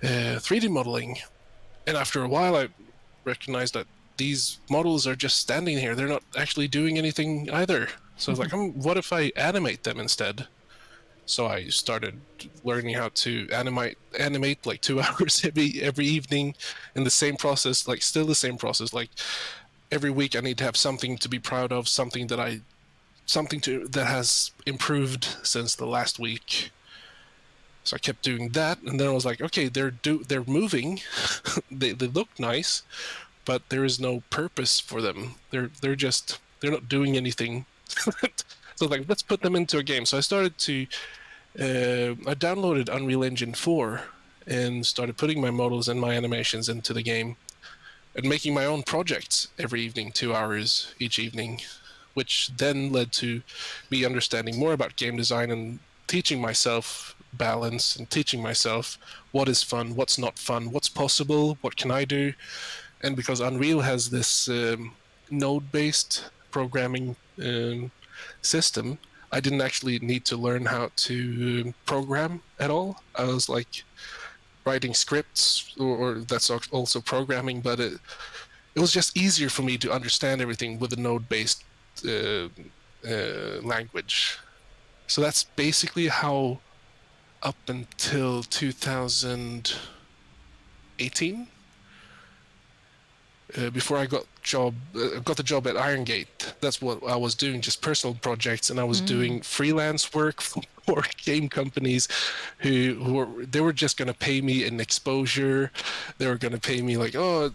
3D modeling, and after a while, I recognized that these models are just standing here. They're not actually doing anything either. So I was like, what if I animate them instead? So I started learning how to animate like 2 hours every evening in the same process, like still the same process. Like every week I need to have something to be proud of, something that has improved since the last week. So I kept doing that, and then I was like, okay, they're moving, they look nice, but there is no purpose for them. They're not doing anything. So like, let's put them into a game. So I started to I downloaded Unreal Engine 4 and started putting my models and my animations into the game and making my own projects every evening, 2 hours each evening, which then led to me understanding more about game design and teaching myself balance and teaching myself what is fun, what's not fun, what's possible, what can I do. And because Unreal has this node-based programming system, I didn't actually need to learn how to program at all. I was like writing scripts, or that's also programming, but it was just easier for me to understand everything with a node-based language. So that's basically how, up until 2018, before I got the job at Irongate, that's what I was doing, just personal projects, and I was doing freelance work for game companies who were just going to pay me in exposure. They were going to pay me like, oh,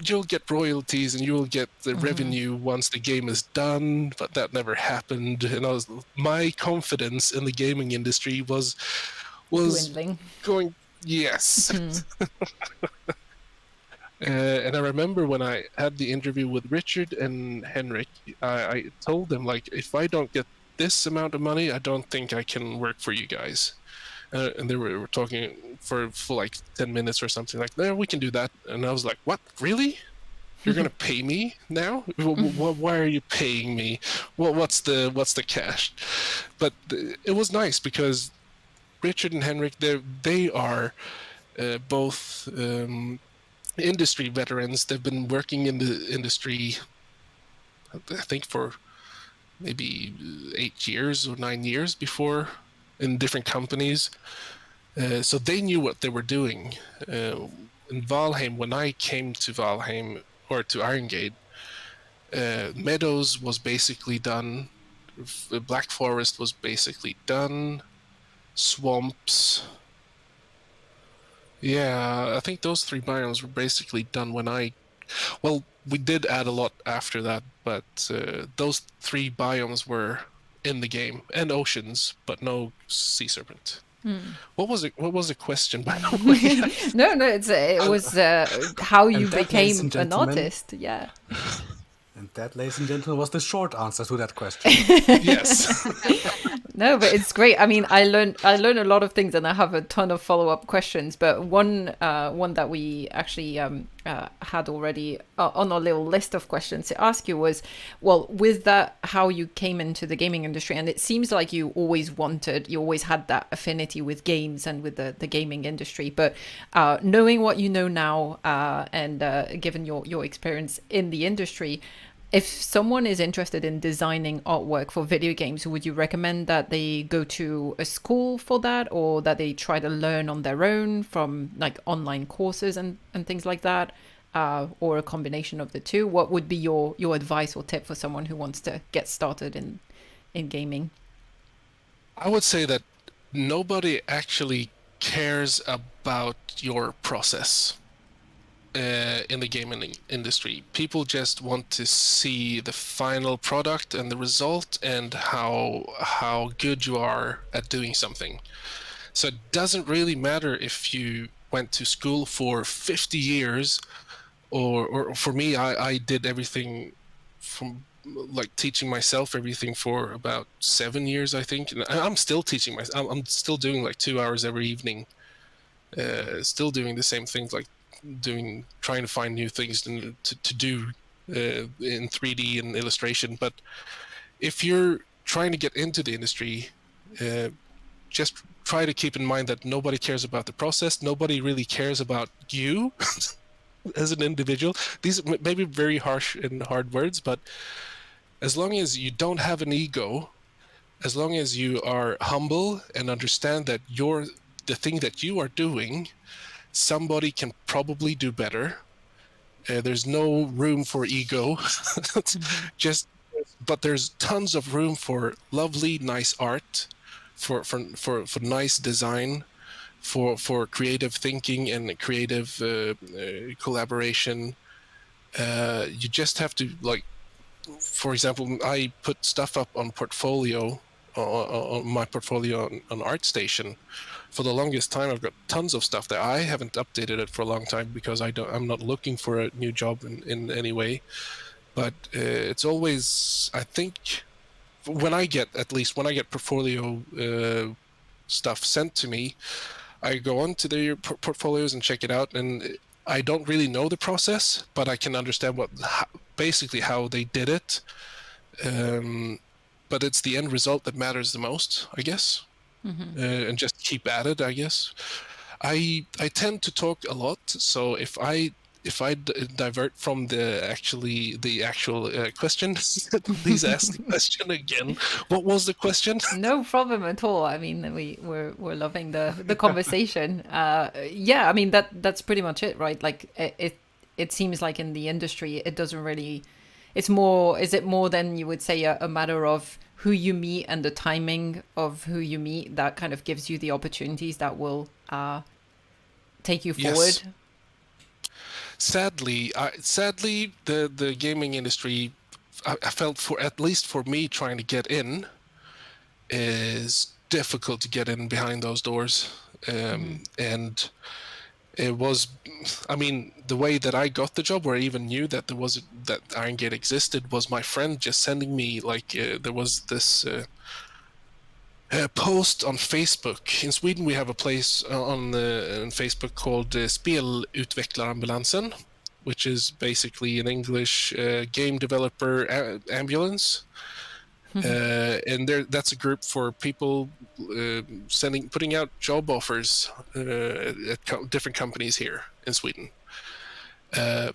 you'll get royalties and you'll get the revenue once the game is done, but that never happened. And my confidence in the gaming industry was Dwindling. Going, yes. And I remember when I had the interview with Richard and Henrik, I told them, like, if I don't get this amount of money, I don't think I can work for you guys. And they were talking for like 10 minutes or something like, no, we can do that. And I was like, what, really? You're going to pay me now? Why are you paying me? What's the cash? But it was nice because Richard and Henrik, they are both industry veterans. They've been working in the industry, I think, for maybe 8 years or 9 years before in different companies. So they knew what they were doing. In Valheim, when I came to Valheim, or to Irongate, Meadows was basically done. Black Forest was basically done. Swamps. Yeah, I think those 3 biomes were basically done when well, we did add a lot after that, but those 3 biomes were in the game, and oceans, but no sea serpent. What was it? What was the question, by the way? No, it was how you and that, ladies became and an gentlemen- artist. Yeah. And that, ladies and gentlemen, was the short answer to that question. Yes. No, but it's great. I mean, I learned a lot of things, and I have a ton of follow-up questions. But one that we actually had already on our little list of questions to ask you was, well, with that, how you came into the gaming industry, and it seems like you always had that affinity with games and with the gaming industry. But knowing what you know now, and given your experience in the industry, if someone is interested in designing artwork for video games, would you recommend that they go to a school for that, or that they try to learn on their own from like online courses and things like that, or a combination of the two? What would be your advice or tip for someone who wants to get started in gaming? I would say that nobody actually cares about your process in the gaming industry. People just want to see the final product and the result and how good you are at doing something. So it doesn't really matter if you went to school for 50 years, or for me, I did everything from like teaching myself everything for about 7 years, I think. And I'm still teaching myself. I'm still doing like 2 hours every evening, still doing the same things, like trying to find new things to do in 3D and illustration. But if you're trying to get into the industry, just try to keep in mind that nobody cares about the process. Nobody really cares about you as an individual. These may be very harsh and hard words, but as long as you don't have an ego, as long as you are humble and understand that the thing that you are doing, somebody can probably do better. There's no room for ego. But there's tons of room for lovely, nice art, for nice design, for creative thinking and creative collaboration. You just have to, like, for example, I put stuff up on my portfolio on ArtStation. For the longest time, I've got tons of stuff there. I haven't updated it for a long time because I'm not looking for a new job in any way. But it's always, I think, when I get portfolio stuff sent to me, I go on to their portfolios and check it out, and I don't really know the process, but I can understand basically how they did it. But it's the end result that matters the most, I guess. And just keep at it, I guess. I tend to talk a lot, so if I divert from the actual question, please ask the question again. What was the question? No problem at all. I mean, we're loving the conversation. Yeah, I mean that's pretty much it, right? Like it seems like in the industry, it doesn't really. It's more. Is it more than you would say a matter of who you meet and the timing of who you meet that kind of gives you the opportunities that will take you forward? Yes. Sadly, the gaming industry, I felt, at least for me trying to get in, is difficult to get in behind those doors. And it was, I mean, the way that I got the job, where I even knew that that Irongate existed, was my friend just sending me, like, there was this post on Facebook. In Sweden, we have a place on Facebook called Spelutvecklarambulanssen, which is basically an English game developer ambulance. And that's a group for people putting out job offers at different companies here in Sweden.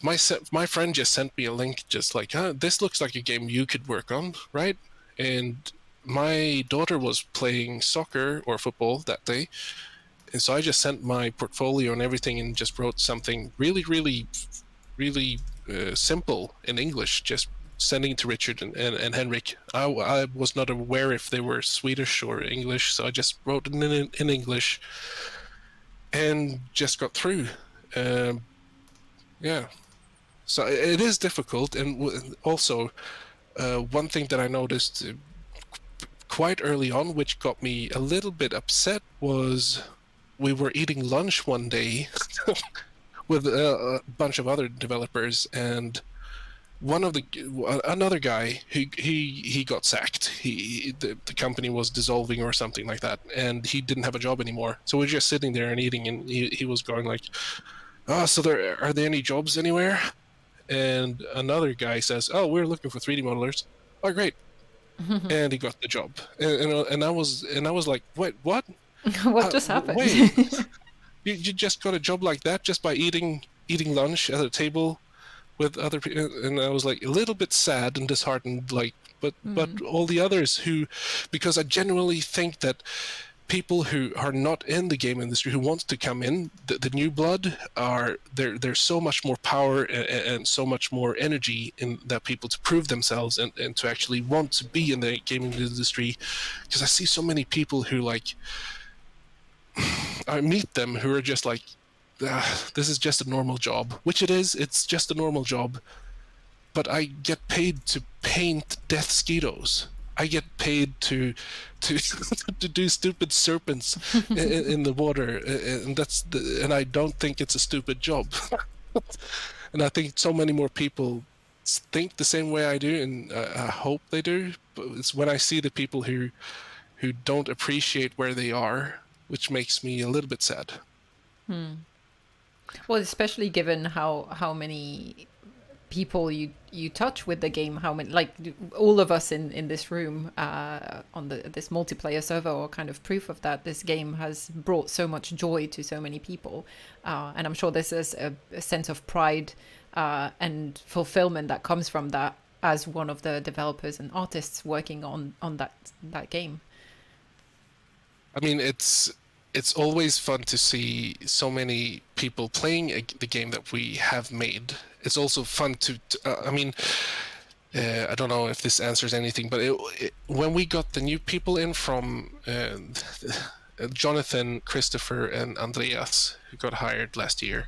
My friend just sent me a link, just like, this looks like a game you could work on, right? And my daughter was playing soccer or football that day, and so I just sent my portfolio and everything and just wrote something really, really, really simple in English, just sending it to Richard and Henrik. I was not aware if they were Swedish or English, so I just wrote it in English and just got through. Yeah. So it is difficult, and also one thing that I noticed quite early on, which got me a little bit upset, was we were eating lunch one day with a bunch of other developers, and another guy, he got sacked. The company was dissolving or something like that, and he didn't have a job anymore. So we're just sitting there and eating, and he was going like, "Oh, so are there any jobs anywhere?" And another guy says, "Oh, we're looking for 3D modelers." Oh, great. And he got the job, and I was like, "Wait, what? What just happened?" Wait, you just got a job like that just by eating lunch at a table with other people?" And I was like a little bit sad and disheartened, like, but all the others who, because I genuinely think that people who are not in the game industry, who wants to come in, the new blood, there's so much more power and so much more energy in that people to prove themselves and to actually want to be in the gaming industry. Because I see so many people who, like, I meet them who are just like, this is just a normal job, which it is. It's just a normal job, but I get paid to paint death skeetos. I get paid to do stupid serpents in the water, and I don't think it's a stupid job. And I think so many more people think the same way I do, and I hope they do. But it's when I see the people who don't appreciate where they are, which makes me a little bit sad. Well, especially given how many people you touch with the game, how many, like, all of us in this room on this multiplayer server are kind of proof of that. This game has brought so much joy to so many people, and I'm sure this is a sense of pride and fulfillment that comes from that as one of the developers and artists working on that game. I mean, it's always fun to see so many people playing the game that we have made. It's also fun to I mean, I don't know if this answers anything, but when we got the new people in from Jonathan, Christopher, and Andreas, who got hired last year,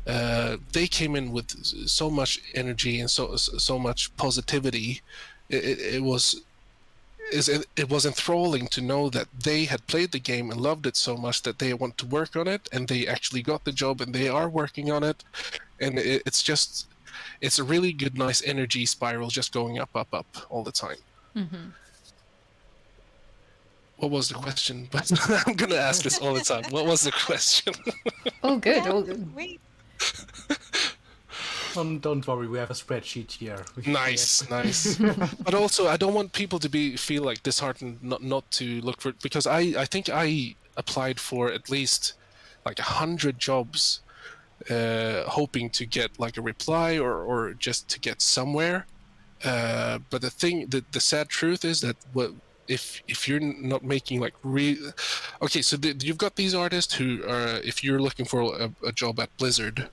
they came in with so much energy and so much positivity. It was enthralling to know that they had played the game and loved it so much that they want to work on it, and they actually got the job and they are working on it. And it's a really good, nice energy spiral just going up all the time. Mm-hmm. What was the question? But I'm going to ask this all the time. What was the question? Oh, good. Yeah, Oh, good. wait. Don't worry, we have a spreadsheet here. Nice. But also, I don't want people to feel like disheartened not to look for it, because I think I applied for at least like 100 jobs, hoping to get like a reply or just to get somewhere. But the sad truth is that if you're not making like okay, so you've got these artists who are, if you're looking for a job at Blizzard,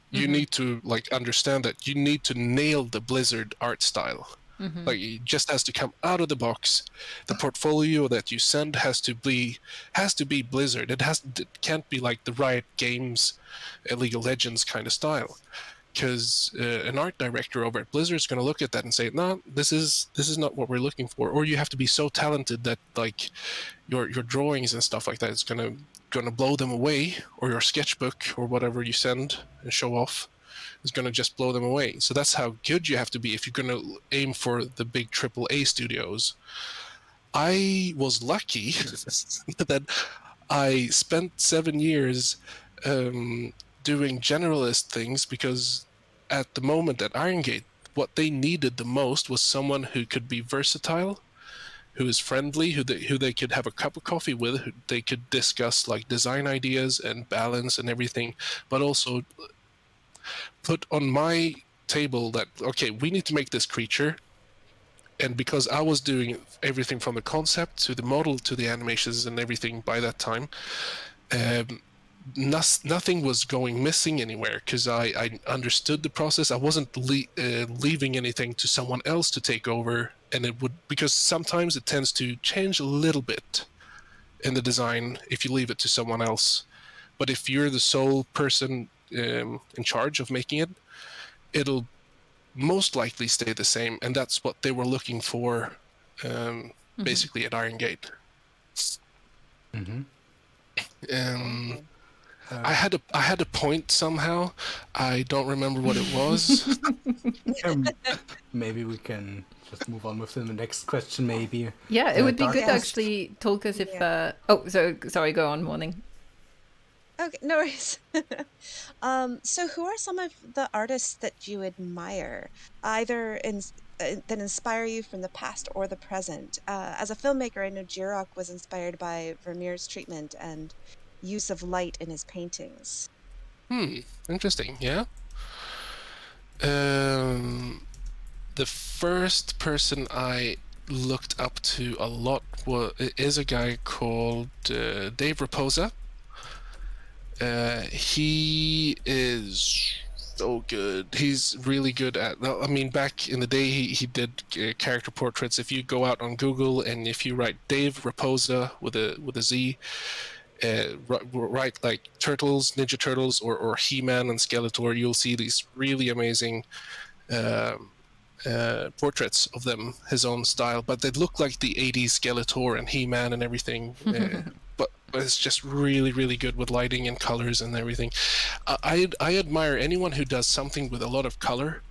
you need to like understand that you need to nail the Blizzard art style. Like, it just has to come out of the box. The portfolio that you send has to be Blizzard. It can't be like the Riot Games, League of Legends kind of style, because an art director over at Blizzard is going to look at that and say, no, this is not what we're looking for. Or you have to be so talented that like your drawings and stuff like that is going to blow them away, or your sketchbook or whatever you send and show off is going to just blow them away. So that's how good you have to be if you're going to aim for the big AAA studios. I was lucky that I spent 7 years doing generalist things, because at the moment at Irongate, what they needed the most was someone who could be versatile, who is friendly, who they could have a cup of coffee with, who they could discuss like design ideas and balance and everything, but also put on my table that, okay, we need to make this creature. And because I was doing everything from the concept to the model to the animations and everything by that time, nothing was going missing anywhere, because I understood the process. I wasn't leaving anything to someone else to take over, and it would, because sometimes it tends to change a little bit in the design if you leave it to someone else. But if you're the sole person in charge of making it, it'll most likely stay the same, and that's what they were looking for basically at Irongate. Mm-hmm. Um, Okay. I had a point somehow. I don't remember what it was. Maybe we can just move on with the next question. Maybe. Yeah, it would be good to Yes. actually talk as if. Yeah. Sorry, go on, Morning. Okay, no worries. So who are some of the artists that you admire, either that inspire you from the past or the present? As a filmmaker, I know Jiroc was inspired by Vermeer's treatment and use of light in his paintings. Interesting. Yeah. The first person I looked up to a lot is a guy called Dave Raposa. He is so good. He's really good at. I mean, back in the day, he did character portraits. If you go out on Google and if you write Dave Raposa with a Z, write like Turtles, Ninja Turtles, or He-Man and Skeletor, you'll see these really amazing portraits of them, his own style, but they look like the 80s Skeletor and He-Man and everything. But it's just really, really good with lighting and colors and everything. I admire anyone who does something with a lot of color,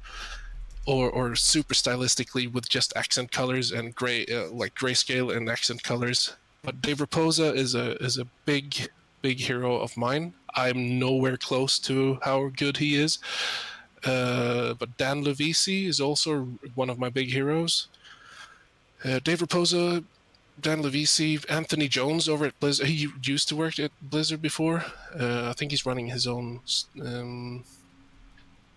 or super stylistically with just accent colors and like grayscale and accent colors. But Dave Raposa is a big hero of mine. I'm nowhere close to how good he is. But Dan Levisi is also one of my big heroes. Dave Raposa, Dan Levisi, Anthony Jones over at Blizzard. He used to work at Blizzard before. I think he's running his own. You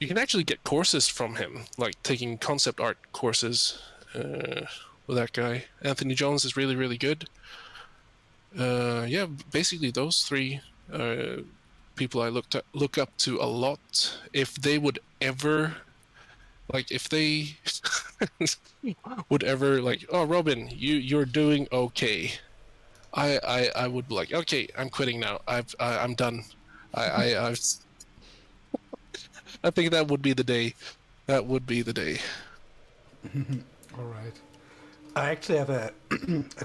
can actually get courses from him, like taking concept art courses with that guy. Anthony Jones is really, really good. Yeah, basically those three people I look up to a lot. If they would ever, like, if they would ever, like, oh, Robin, you're doing okay. I would be like, okay, I'm quitting now. I'm done. I think that would be the day. That would be the day. All right. I actually have a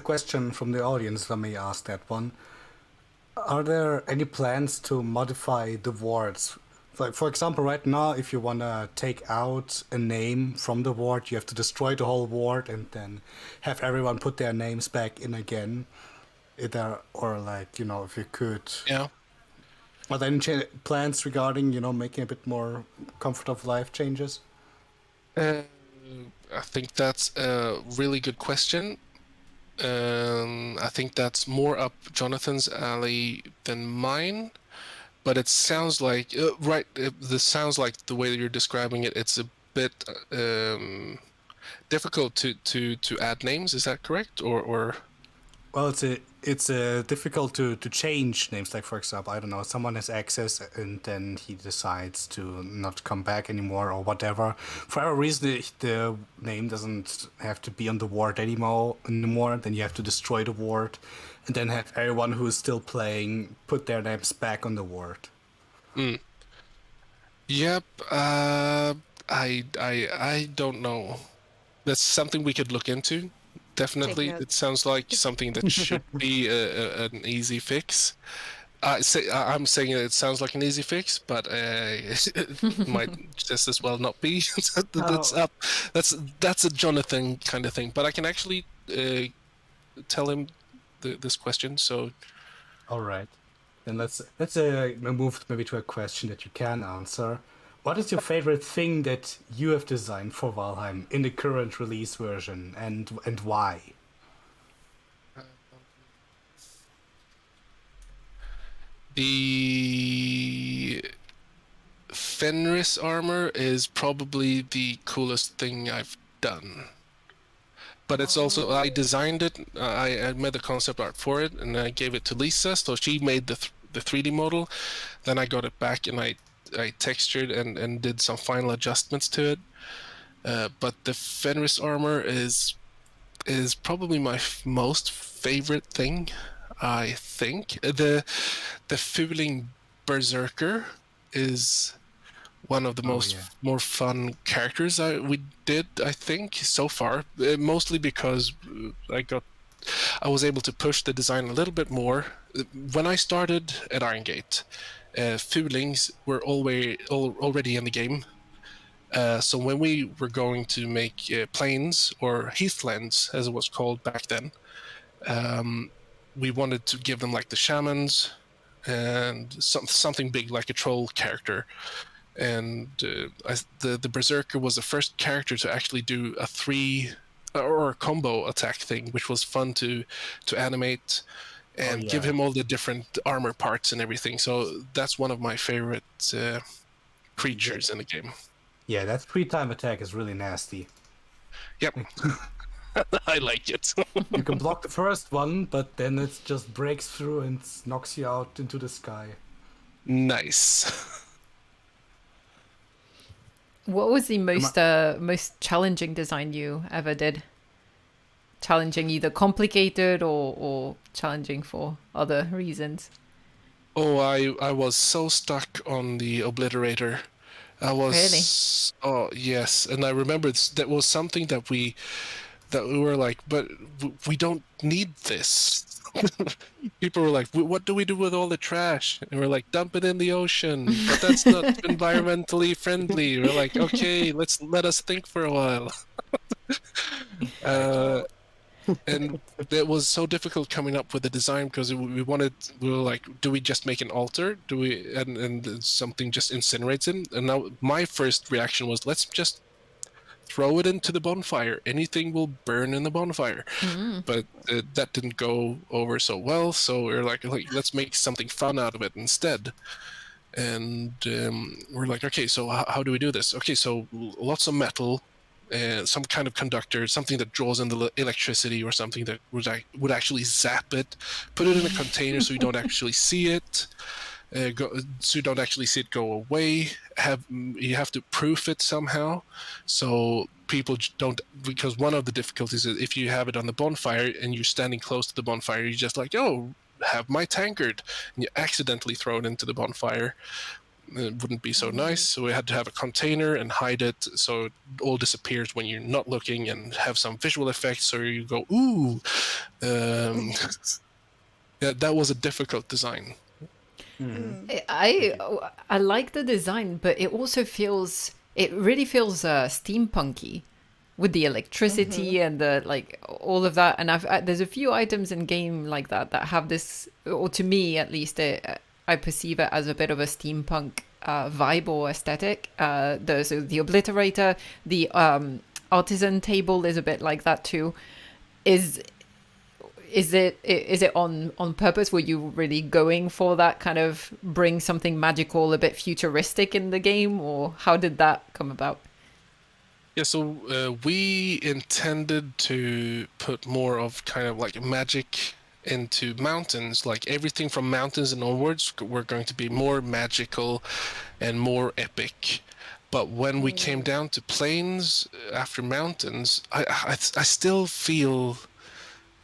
question from the audience. Let me ask that one. Are there any plans to modify the wards? Like, for example, right now, if you want to take out a name from the ward, you have to destroy the whole ward and then have everyone put their names back in again. Or like, if you could... Yeah. Are there any plans regarding, making a bit more comfort of life changes? I think that's a really good question. I think that's more up Jonathan's alley than mine, but it sounds like this sounds like the way that you're describing it. It's a bit difficult to add names. Is that correct? Or Well, it's difficult to change names. Like, for example, I don't know, someone has access and then he decides to not come back anymore or whatever. For whatever reason, the name doesn't have to be on the ward anymore. Then you have to destroy the ward and then have everyone who is still playing put their names back on the ward. Yep. I don't know. That's something we could look into. Definitely, notes. it sounds like something that should be an easy fix. I'm saying it sounds like an easy fix, but it might just as well not be. That's a Jonathan kind of thing. But I can actually tell him this question. So, All right. Then let's move maybe to a question that you can answer. What is your favorite thing that you have designed for Valheim in the current release version, and why? The Fenris armor is probably the coolest thing I've done. But it's also, I designed it, I made the concept art for it, and I gave it to Lisa, so she made the 3D model. Then I got it back and I textured and did some final adjustments to it. But the Fenris armor is probably my most favorite thing, I think. The Fuling Berserker is one of the more fun characters we did, I think, so far. Mostly because I got I was able to push the design a little bit more. When I started at Irongate, Fulings were already in the game. So when we were going to make plains or heathlands, as it was called back then, we wanted to give them like the shamans and something big like a troll character. And the berserker was the first character to actually do a 3 or a combo attack thing, which was fun to animate and give him all the different armor parts and everything. So that's one of my favorite creatures in the game. Yeah, that 3-time attack is really nasty. Yep. I like it. You can block the first one, but then it just breaks through and knocks you out into the sky. Nice. What was the most challenging design you ever did? Challenging, either complicated or challenging for other reasons? Oh, I was so stuck on the Obliterator. I was Really? Oh yes, and I remember that was something that we were like, but we don't need this. People were like, what do we do with all the trash? And we're like, dump it in the ocean, but that's not environmentally friendly. We're like, okay, let us think for a while. And it was so difficult coming up with the design because we were like, do we just make an altar? Do we and something just incinerates it? And now my first reaction was, let's just throw it into the bonfire. Anything will burn in the bonfire. But that didn't go over so well. So we're like, let's make something fun out of it instead. And we're like, okay, so how do we do this? Okay, so lots of metal. Some kind of conductor, something that draws in the electricity or something that would actually zap it. Put it in a container so you don't actually see it. So you don't actually see it go away. You have to proof it somehow, so people don't. Because one of the difficulties is if you have it on the bonfire and you're standing close to the bonfire, you're just like, oh, have my tankard, and you accidentally throw it into the bonfire. It wouldn't be so nice, so we had to have a container and hide it so it all disappears when you're not looking, and have some visual effects so you go, ooh. Yeah, that was a difficult design. I like the design, but it also really feels steampunky with the electricity and the like, all of that. And there's a few items in game like that have this, or to me at least, I perceive it as a bit of a steampunk vibe or aesthetic. There's the Obliterator, the artisan table is a bit like that too. Is it on purpose? Were you really going for that kind of bring something magical, a bit futuristic in the game, or how did that come about? Yeah, so we intended to put more of kind of like magic into mountains. Like everything from mountains and onwards were going to be more magical and more epic. But when we came down to plains after mountains, I still feel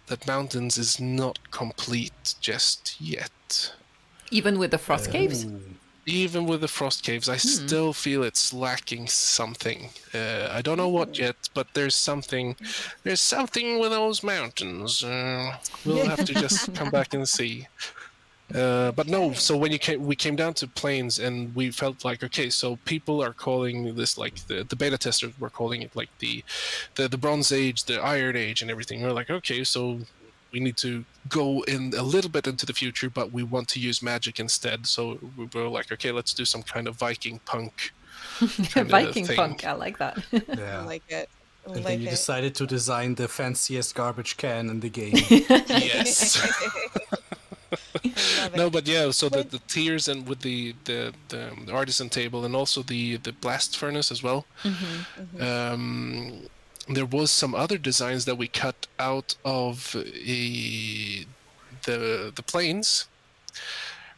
that mountains is not complete just yet. Even with the frost caves? Even with the frost caves, I still feel it's lacking something. I don't know what yet, but there's something. There's something with those mountains. We'll have to just come back and see. But no, so when we came down to plains, and we felt like, okay, so people are calling this like the beta testers were calling it like the Bronze Age, the Iron Age, and everything. We're like, okay, so we need to go in a little bit into the future, but we want to use magic instead. So we were like, okay, let's do some kind of Viking-punk. Viking-punk, I like that. Yeah. I like it. And then you decided to design the fanciest garbage can in the game. Yes. No, but yeah, so the tiers and with the artisan table and also the blast furnace as well. There was some other designs that we cut out of the planes.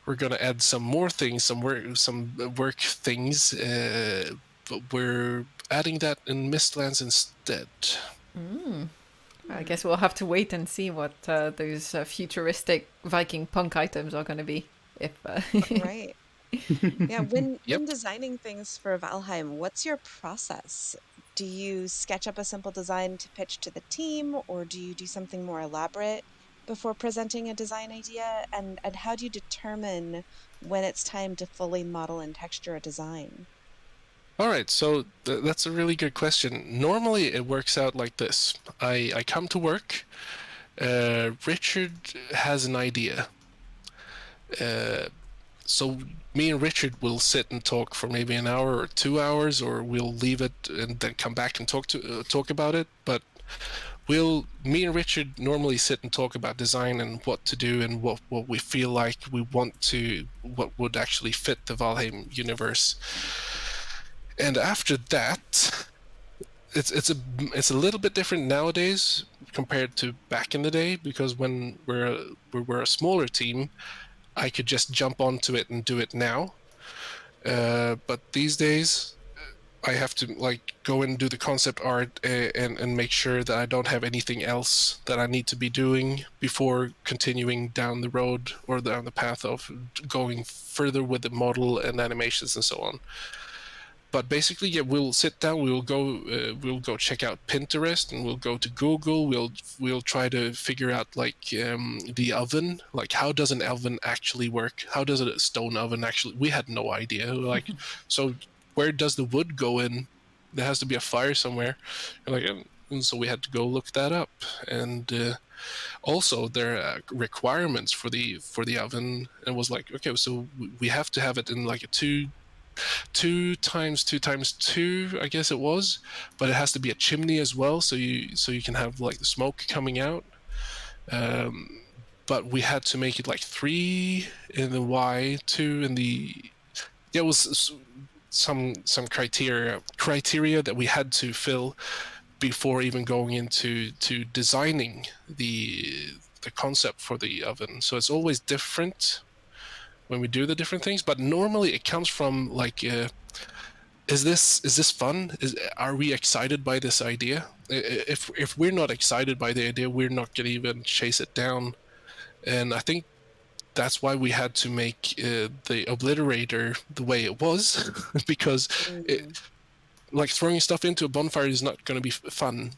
We're gonna add some more things, some work things, but we're adding that in Mistlands instead. I guess we'll have to wait and see what those futuristic Viking punk items are going to be. Right. Yeah, when designing things for Valheim, what's your process? Do you sketch up a simple design to pitch to the team, or do you do something more elaborate? before presenting a design idea? And how do you determine when it's time to fully model and texture a design? All right, so that's a really good question. Normally, it works out like this. I come to work. Richard has an idea. So me and Richard will sit and talk for maybe an hour or 2 hours, or we'll leave it and then come back and talk about it. But me and Richard normally sit and talk about design and what to do and what we feel like we want to, what would actually fit the Valheim universe. And after that, it's a little bit different nowadays compared to back in the day, because when we're a smaller team, I could just jump onto it and do it now. But these days, I have to like go and do the concept art and make sure that I don't have anything else that I need to be doing before continuing down the road or down the path of going further with the model and animations and so on. But basically, yeah, we'll sit down. We'll go check out Pinterest, and we'll go to Google. We'll try to figure out like the oven. Like, how does an oven actually work? How does a stone oven actually? We had no idea. Like, so where does the wood go in? There has to be a fire somewhere. And so we had to go look that up. And also, there are requirements for the oven. And it was like, okay, so we have to have it in like a 2 times 2 times 2, I guess it was, but it has to be a chimney as well, so you can have like the smoke coming out. But we had to make it like 3 in the Y, 2 in the. There was some criteria that we had to fill before even going into designing the concept for the oven. So it's always different when we do the different things, but normally it comes from like, is this fun? Are we excited by this idea? If we're not excited by the idea, we're not gonna even chase it down. And I think that's why we had to make the Obliterator the way it was, because like throwing stuff into a bonfire is not going to be fun.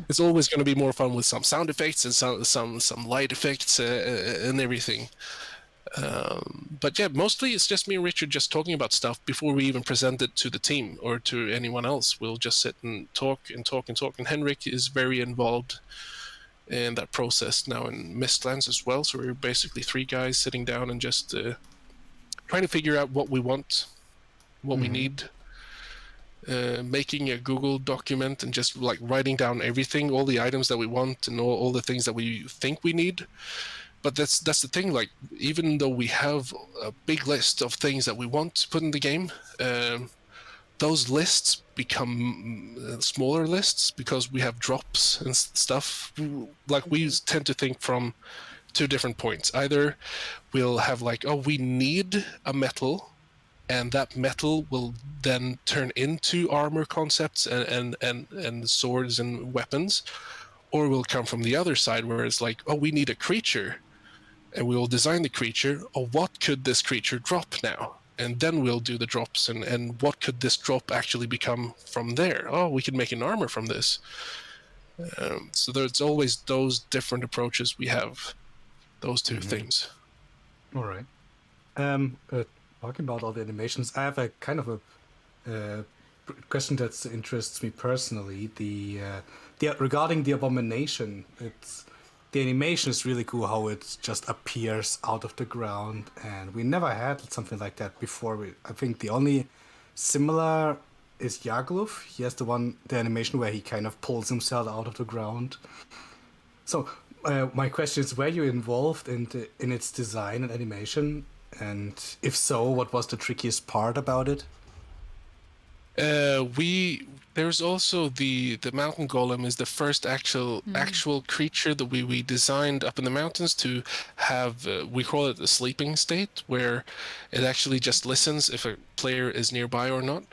It's always going to be more fun with some sound effects and some light effects and everything. But yeah, mostly it's just me and Richard just talking about stuff before we even present it to the team or to anyone else. We'll just sit and talk and talk and talk. And Henrik is very involved in that process now in Mistlands as well. So we're basically 3 guys sitting down and just trying to figure out what we want, what we need. Making a Google document and just like writing down everything, all the items that we want and all the things that we think we need. But that's the thing, like, even though we have a big list of things that we want to put in the game, those lists become smaller lists because we have drops and stuff. Like, we tend to think from 2 different points. Either we'll have like, oh, we need a metal, and that metal will then turn into armor concepts and swords and weapons, or we'll come from the other side where it's like, oh, we need a creature, and we'll design the creature. Oh, what could this creature drop now? And then we'll do the drops, and what could this drop actually become from there? Oh, we could make an armor from this. So there's always those different approaches we have, those 2 things. All right. Talking about all the animations, I have a kind of a question that interests me personally. The regarding the Abomination, the animation is really cool. How it just appears out of the ground, and we never had something like that before. I think the only similar is Yagluf. He has the animation where he kind of pulls himself out of the ground. So my question is, were you involved in its design and animation? And if so, what was the trickiest part about it? There's also the mountain golem is the first actual creature that we designed up in the mountains to have. We call it the sleeping state, where it actually just listens if a player is nearby or not,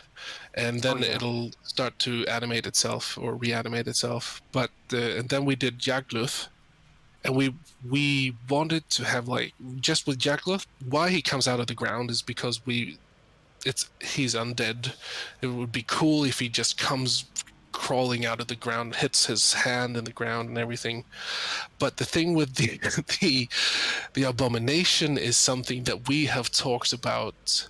and then it'll start to animate itself or reanimate itself. But and then we did Jagluth. And we wanted to have, like, just with Jagluth, why he comes out of the ground is because he's undead. It would be cool if he just comes crawling out of the ground, hits his hand in the ground and everything. But the thing with the Abomination is something that we have talked about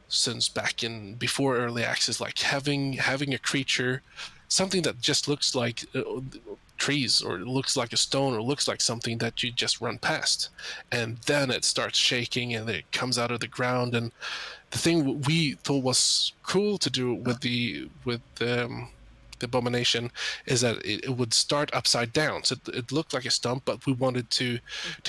since back in before early access, like having a creature, something that just looks like trees, or looks like a stone, or looks like something that you just run past, and then it starts shaking and it comes out of the ground. And the thing we thought was cool to do with the Abomination is that it would start upside down, so it looked like a stump, but we wanted to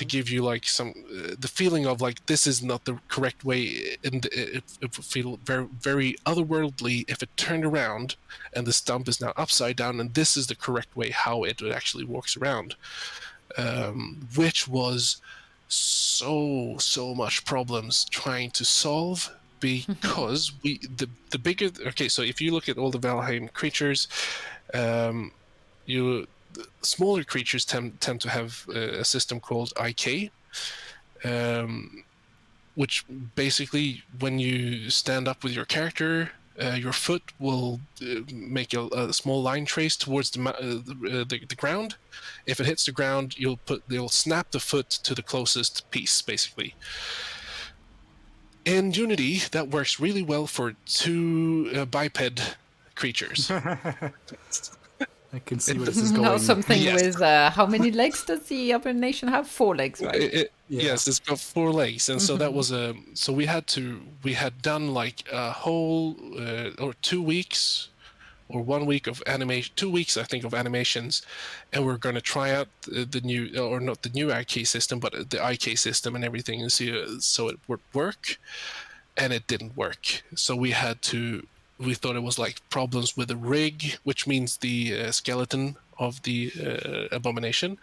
give you like some the feeling of like this is not the correct way, and it would feel very, very otherworldly if it turned around and the stump is now upside down, and this is the correct way how it actually walks around, which was so much problems trying to solve, because the bigger, okay, so if you look at all the Valheim creatures, smaller creatures tend to have a system called IK, which basically when you stand up with your character, your foot will make a small line trace towards the ground. If it hits the ground, they'll snap the foot to the closest piece, basically. In Unity, that works really well for two biped creatures. I can see where this is going. Now something with how many legs does the Abomination have? 4 legs, right? Yes, it's got 4 legs, and so that was so we had done like a whole or 2 weeks or 1 week of animation, 2 weeks I think of animations, and we're going to try out the new, or not the new IK system, but the IK system and everything, and see so it would work, and it didn't work. So we thought it was like problems with the rig, which means the skeleton of the Abomination.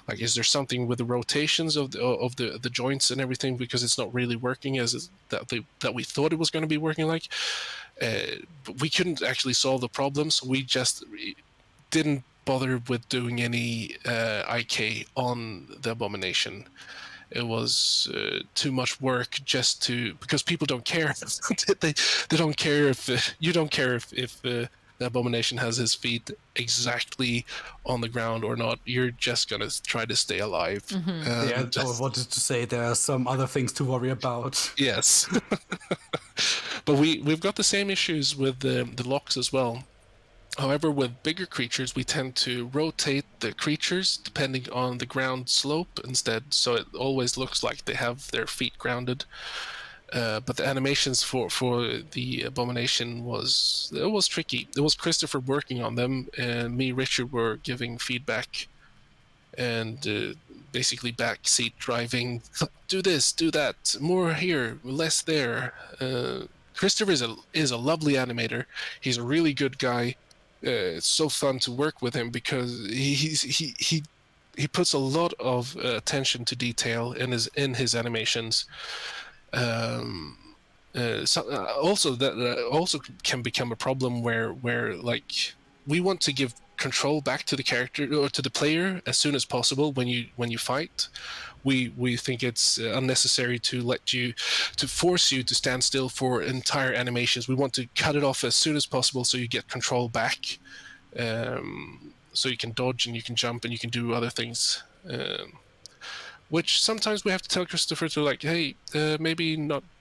Like, is there something with the rotations of the joints and everything, because it's not really working as that we thought it was going to be working like. But we couldn't actually solve the problems. We just didn't bother with doing any IK on the Abomination. It was too much work because people don't care. they don't care if you don't care if the Abomination has his feet exactly on the ground or not. You're just gonna try to stay alive. I wanted to say there are some other things to worry about. Yes. But we've got the same issues with the Loxes as well. However, with bigger creatures, we tend to rotate the creatures depending on the ground slope instead, so it always looks like they have their feet grounded. But the animations for the Abomination was tricky. It was Christopher working on them, and me, Richard, were giving feedback and basically backseat driving. Do this, do that, more here, less there. Christopher is a lovely animator. He's a really good guy. It's so fun to work with him because he puts a lot of attention to detail in his animations. Also can become a problem where like we want to give control back to the character or to the player as soon as possible when you fight. We think it's unnecessary to force you to stand still for entire animations. We want to cut it off as soon as possible so you get control back, so you can dodge and you can jump and you can do other things. Which sometimes we have to tell Christopher to, like, hey, maybe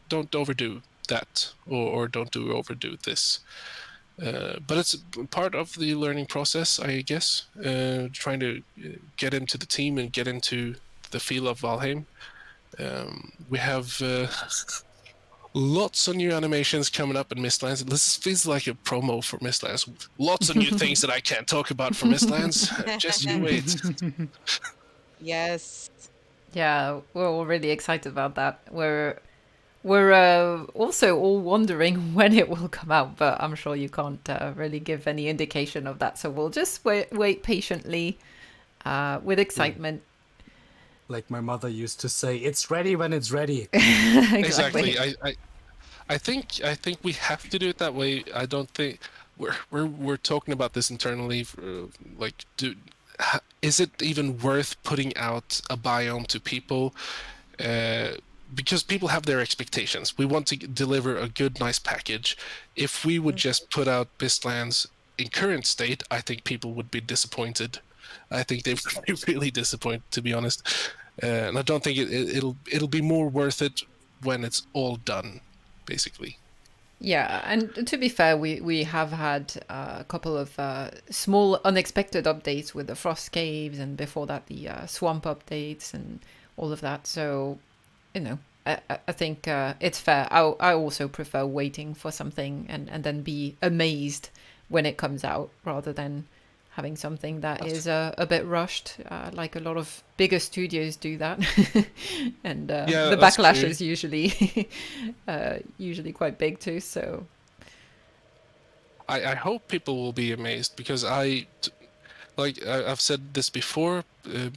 don't overdo that, or don't overdo this. But it's part of the learning process, I guess, trying to get into the team and get into the feel of Valheim. We have lots of new animations coming up in Mistlands. This feels like a promo for Mistlands. Lots of new things that I can't talk about for Mistlands. Just you wait. Yes. Yeah, we're all really excited about that. We're also all wondering when it will come out, but I'm sure you can't really give any indication of that. So we'll just wait patiently with excitement. Like my mother used to say, "It's ready when it's ready." Exactly. I think we have to do it that way. I don't think we're talking about this internally. Is it even worth putting out a biome to people? Because people have their expectations. We want to deliver a good, nice package. If we would just put out Mistlands in current state, I think people would be disappointed. I think they would be really disappointed, to be honest. And I don't think it'll be more worth it when it's all done, basically. Yeah, and to be fair, we have had a couple of small unexpected updates with the frost caves, and before that the swamp updates and all of that. So, you know, I think it's fair. I also prefer waiting for something and then be amazed when it comes out, rather than having something that is a bit rushed, like a lot of bigger studios do that. And the backlash is usually usually quite big too. So I hope people will be amazed, because I've said this before,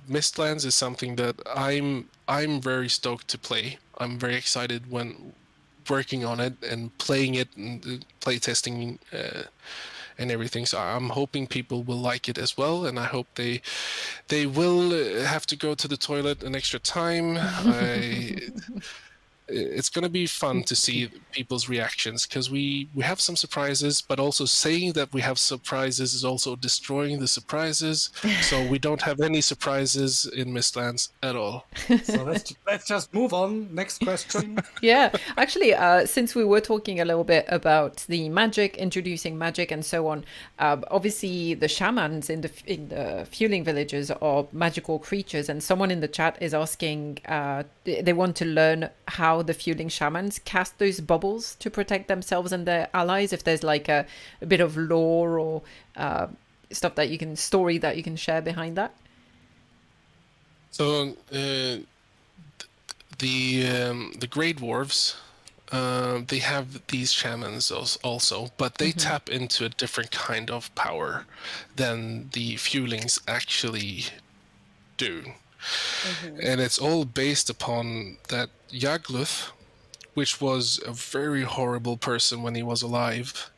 Mistlands is something that I'm very stoked to play. I'm very excited when working on it and playing it and playtesting and everything. So I'm hoping people will like it as well, and I hope they will have to go to the toilet an extra time. It's going to be fun to see people's reactions, because we have some surprises, but also saying that we have surprises is also destroying the surprises. So we don't have any surprises in Mistlands at all. So let's just move on. Next question. Yeah, actually, since we were talking a little bit about the magic, introducing magic and so on, obviously the shamans in the fueling villages are magical creatures, and someone in the chat is asking, they want to learn how the fueling shamans cast those bubbles to protect themselves and their allies, if there's like a bit of lore or stuff that you can share behind that. So the Grey Dwarves, they have these shamans also, but they tap into a different kind of power than the fuelings actually do. And it's all based upon that Yagluth, which was a very horrible person when he was alive,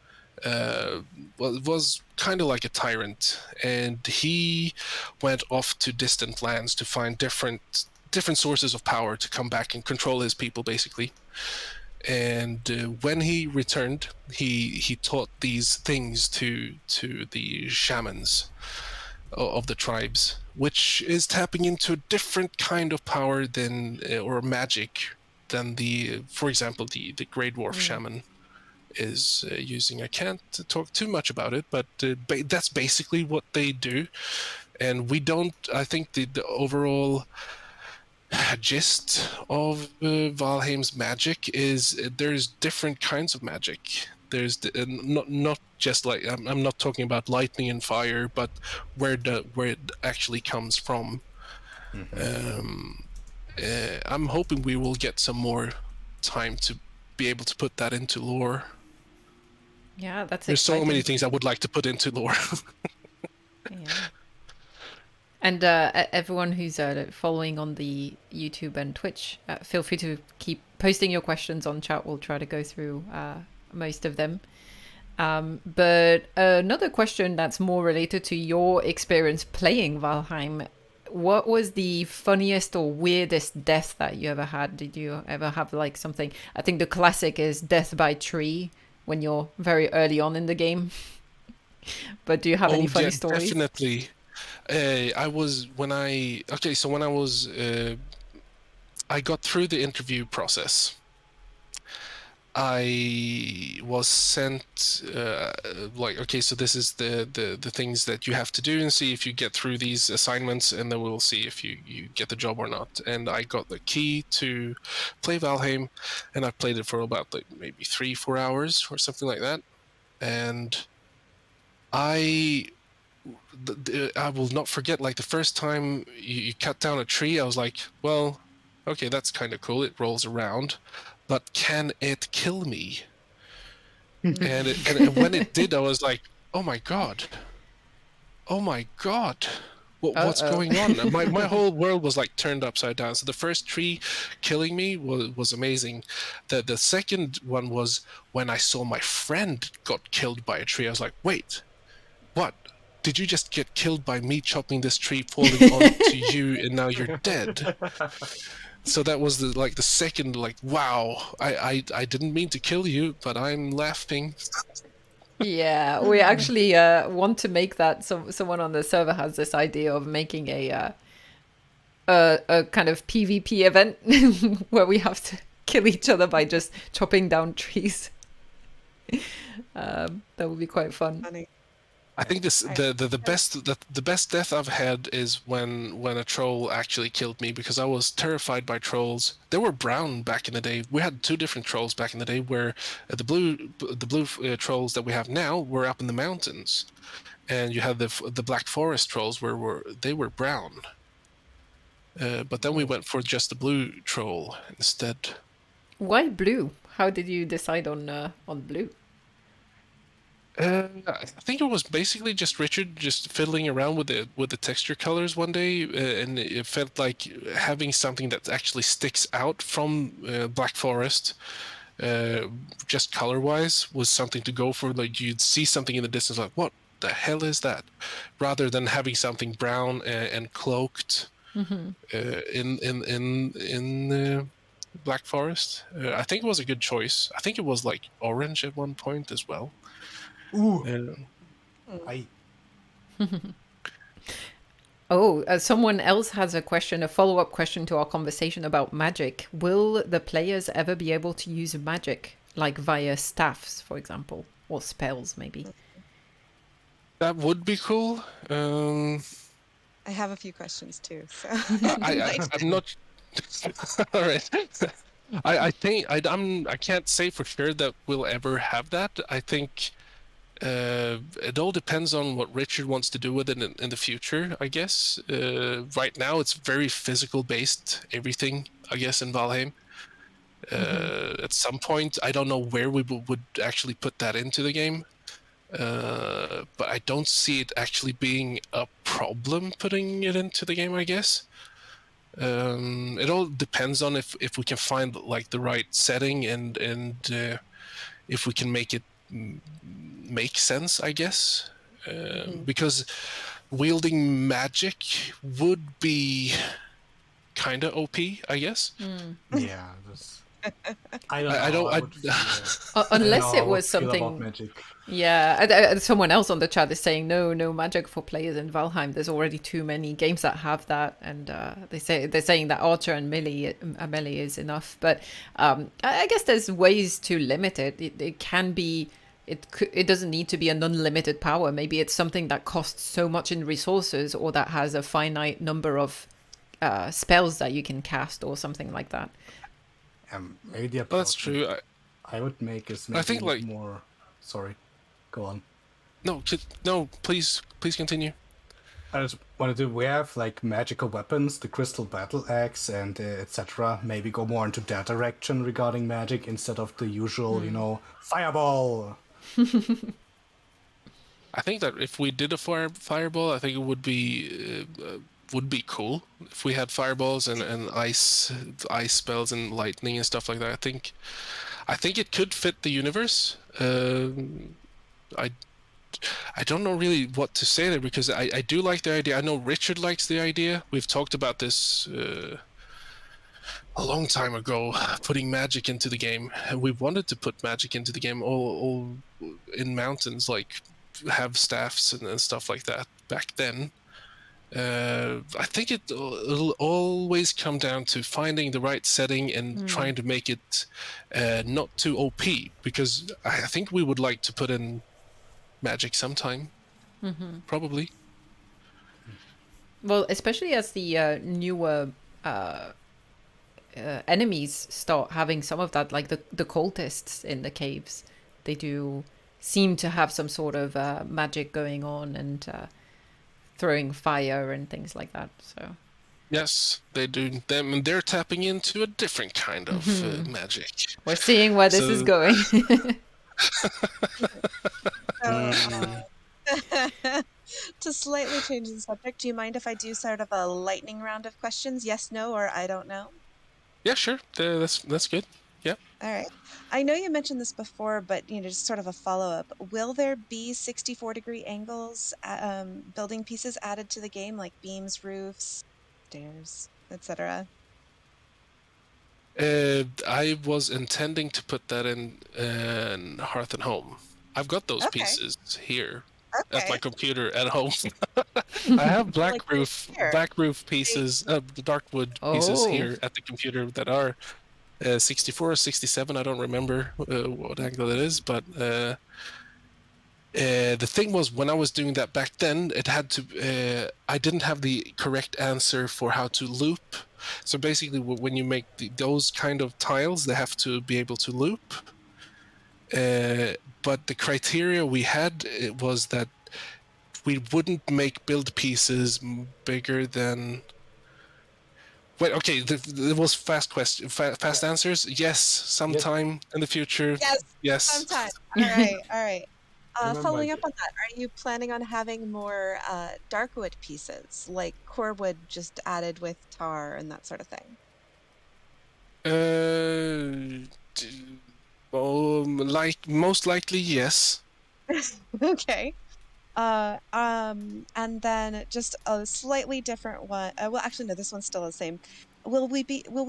was kind of like a tyrant, and he went off to distant lands to find different sources of power to come back and control his people, basically. And when he returned, he taught these things to the shamans of the tribes, which is tapping into a different kind of power than or magic than for example, the Grey Dwarf shaman is using. I can't talk too much about it, but that's basically what they do. And I think the overall gist of Valheim's magic is there's different kinds of magic. There's not just like, I'm not talking about lightning and fire, but where it actually comes from. I'm hoping we will get some more time to be able to put that into lore. Yeah, that's There's exciting. so many things I would like to put into lore. Yeah. And everyone who's following on the YouTube and Twitch, feel free to keep posting your questions on chat. We'll try to go through most of them. But another question that's more related to your experience playing Valheim. What was the funniest or weirdest death that you ever had? Did you ever have like something? I think the classic is death by tree when you're very early on in the game. But do you have any funny stories? Definitely. I got through the interview process. I was sent so this is the things that you have to do, and see if you get through these assignments, and then we'll see if you get the job or not. And I got the key to play Valheim, and I played it for about maybe 3-4 hours or something like that. And I will not forget, like, the first time you cut down a tree, I was like, well, okay, that's kind of cool. It rolls around, but can it kill me? and when it did, I was like, oh my god, what's going on? My whole world was like turned upside down. So the first tree killing me was amazing. The second one was when I saw my friend got killed by a tree. I was like, wait, what? Did you just get killed by me chopping this tree, falling onto you, and now you're dead? So that was the second, like, wow, I didn't mean to kill you, but I'm laughing. Yeah, we actually want to make that. So someone on the server has this idea of making a kind of PvP event where we have to kill each other by just chopping down trees. That would be quite fun. Funny. I think the best death I've had is when a troll actually killed me, because I was terrified by trolls. They were brown back in the day. We had two different trolls back in the day, where the blue trolls that we have now were up in the mountains, and you had the black forest trolls where they were brown. But then we went for just the blue troll instead. Why blue? How did you decide on blue? I think it was basically just Richard just fiddling around with the texture colors one day, and it felt like having something that actually sticks out from Black Forest, just color-wise, was something to go for. Like, you'd see something in the distance, like, what the hell is that? Rather than having something brown and cloaked in Black Forest. I think it was a good choice. I think it was like orange at one point as well. Ooh. Aye. Oh, someone else has a question, a follow-up question to our conversation about magic. Will the players ever be able to use magic, like via staffs, for example, or spells, maybe? That would be cool. I have a few questions too. So I'm not. All right. I think I can't say for sure that we'll ever have that. I think it all depends on what Richard wants to do with it in the future, I guess. Right now, it's very physical based, everything, I guess, in Valheim. At some point, I don't know where we would actually put that into the game. But I don't see it actually being a problem putting it into the game, I guess. It all depends on if we can find like the right setting and if we can make it make sense, I guess. Because wielding magic would be kind of OP, I guess. Yeah, I don't know. Unless it was something. Magic. Yeah, someone else on the chat is saying no magic for players in Valheim. There's already too many games that have that, and they're saying that Archer and melee is enough. But I guess there's ways to limit it. It can be. It doesn't need to be an unlimited power. Maybe it's something that costs so much in resources, or that has a finite number of spells that you can cast, or something like that. Maybe that's true. I would make it. I think like more. Sorry, go on. No. Please continue. I just wanted to. We have like magical weapons, the crystal battle axe, and etc. Maybe go more into that direction regarding magic instead of the usual, fireball. I think that if we did a fireball, I think it would be cool if we had fireballs and ice spells and lightning and stuff like that. I think it could fit the universe. I don't know really what to say there, because I do like the idea. I know Richard likes the idea. We've talked about this a long time ago, putting magic into the game. We wanted to put magic into the game all in mountains, like have staffs and stuff like that back then. I think it'll always come down to finding the right setting and trying to make it not too OP, because I think we would like to put in magic sometime, probably. Well, especially as the newer enemies start having some of that, like the cultists in the caves, they do seem to have some sort of magic going on, and throwing fire and things like that. So yes, they do. They're tapping into a different kind of magic. We're seeing where this is going. To slightly change the subject, do you mind if I do sort of a lightning round of questions? Yes, no, or I don't know? Yeah, sure. That's good. Yeah. All right. I know you mentioned this before, but just sort of a follow-up. Will there be 64-degree angles, building pieces added to the game, like beams, roofs, stairs, etc.? I was intending to put that in Hearth and Home. I've got those Okay. pieces here at my Okay. computer at home. I have Like right here. black roof pieces, the Darkwood pieces Oh. here at the computer that are 64 or 67. I don't remember what angle it is, but the thing was, when I was doing that back then, it had to. I didn't have the correct answer for how to loop. So basically, when you make those kind of tiles, they have to be able to loop. But the criteria we had was that we wouldn't make build pieces bigger than. Wait, okay. There was fast answers. Yes, sometime in the future. Yes. Yes. Sometime. All right. All right. Remember Following up again. on that, are you planning on having more Darkwood pieces, like core wood just added with tar and that sort of thing? Like most likely, yes. Okay. And then just a slightly different one. Well, actually, no, this one's still the same. Will we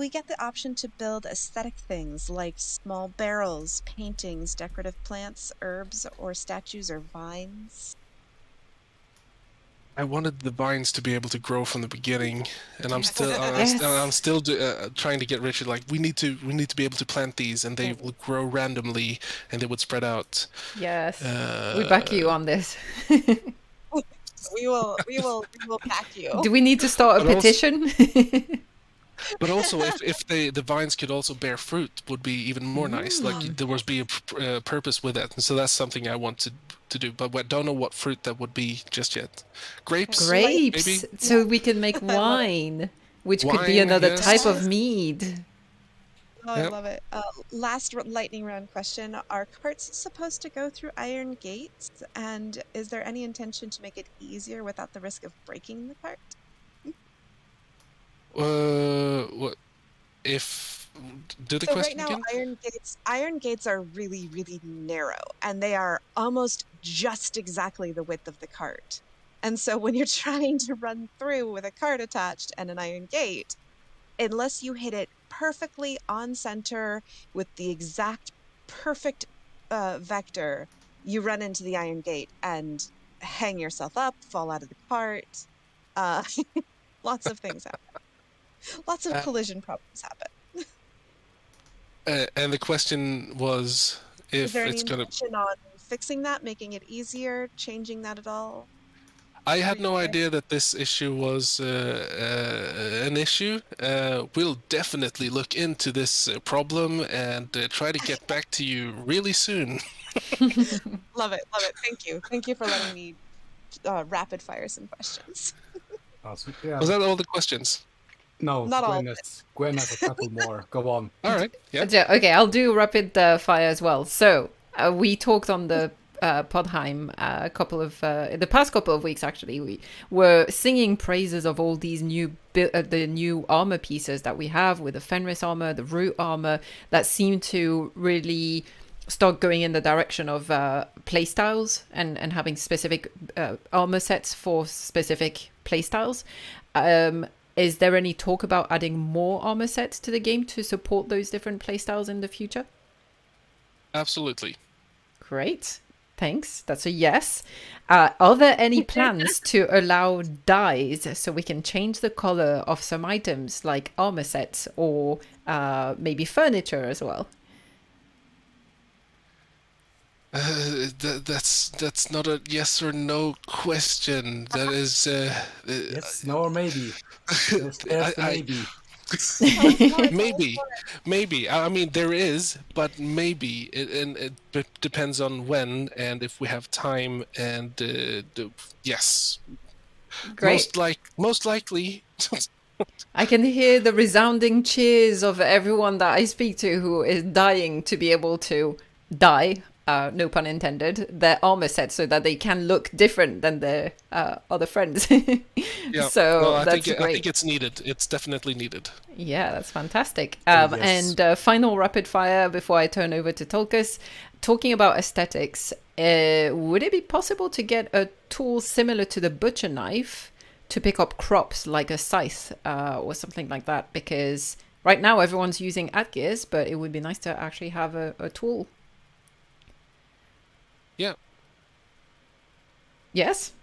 get the option to build aesthetic things like small barrels, paintings, decorative plants, herbs, or statues or vines? I wanted the vines to be able to grow from the beginning, and I'm Yes. still Yes. I'm still trying to get Richard. Like we need to be able to plant these, and they will grow randomly, and they would spread out. Yes. We back you on this. We will back you. Do we need to start a But also- petition? But also, if the vines could also bear fruit, would be even more nice. Like there was be a purpose with it, and so that's something I want to do. But I don't know what fruit that would be just yet. Grapes, Grapes, maybe. so we can make wine, which could be Wine, another yes. type of mead. Oh, I Yep. love it. Last lightning round question. Are carts supposed to go through iron gates? And is there any intention to make it easier without the risk of breaking the cart? What if do the So question right now, again? iron gates are really, really narrow, and they are almost just exactly the width of the cart. And so when you're trying to run through with a cart attached and an iron gate, unless you hit it perfectly on center with the exact perfect vector, you run into the iron gate and hang yourself up, fall out of the cart. Lots of things happen. Lots of collision problems happen. And the question was Is if there any it's gonna. intention on fixing that, making it easier, changing that at all? I had for no you guys? idea that this issue was an issue. We'll definitely look into this problem and try to get back to you really soon. Love it, love it. Thank you. Thank you for letting me rapid fire some questions. Awesome. Yeah. Was that all the questions? No, Not all Gwen has a couple more. Go on. All right. Yeah. Okay, I'll do rapid fire as well. So we talked on the Podheim the past couple of weeks. Actually, we were singing praises of all these the new armor pieces that we have with the Fenris armor, the Root armor, that seem to really start going in the direction of playstyles and having specific armor sets for specific playstyles. Is there any talk about adding more armor sets to the game to support those different playstyles in the future? Absolutely. Great. Thanks. That's a yes. Are there any plans to allow dyes so we can change the color of some items like armor sets or maybe furniture as well? That's not a yes or no question. That is Yes, no, or maybe. There's the maybe. maybe. I mean, there is, but maybe, and it depends on when and if we have time. And yes, Great. most likely. I can hear the resounding cheers of everyone that I speak to who is dying to be able to dye, no pun intended, their armor sets so that they can look different than their other friends. Yeah. So no, that's I great. think it's needed. It's definitely needed. Yeah, that's fantastic. Yes. And final rapid fire before I turn over to Tulkas. Talking about aesthetics, would it be possible to get a tool similar to the butcher knife to pick up crops like a scythe or something like that? Because right now everyone's using adgears, but it would be nice to actually have a tool. Yeah. Yes.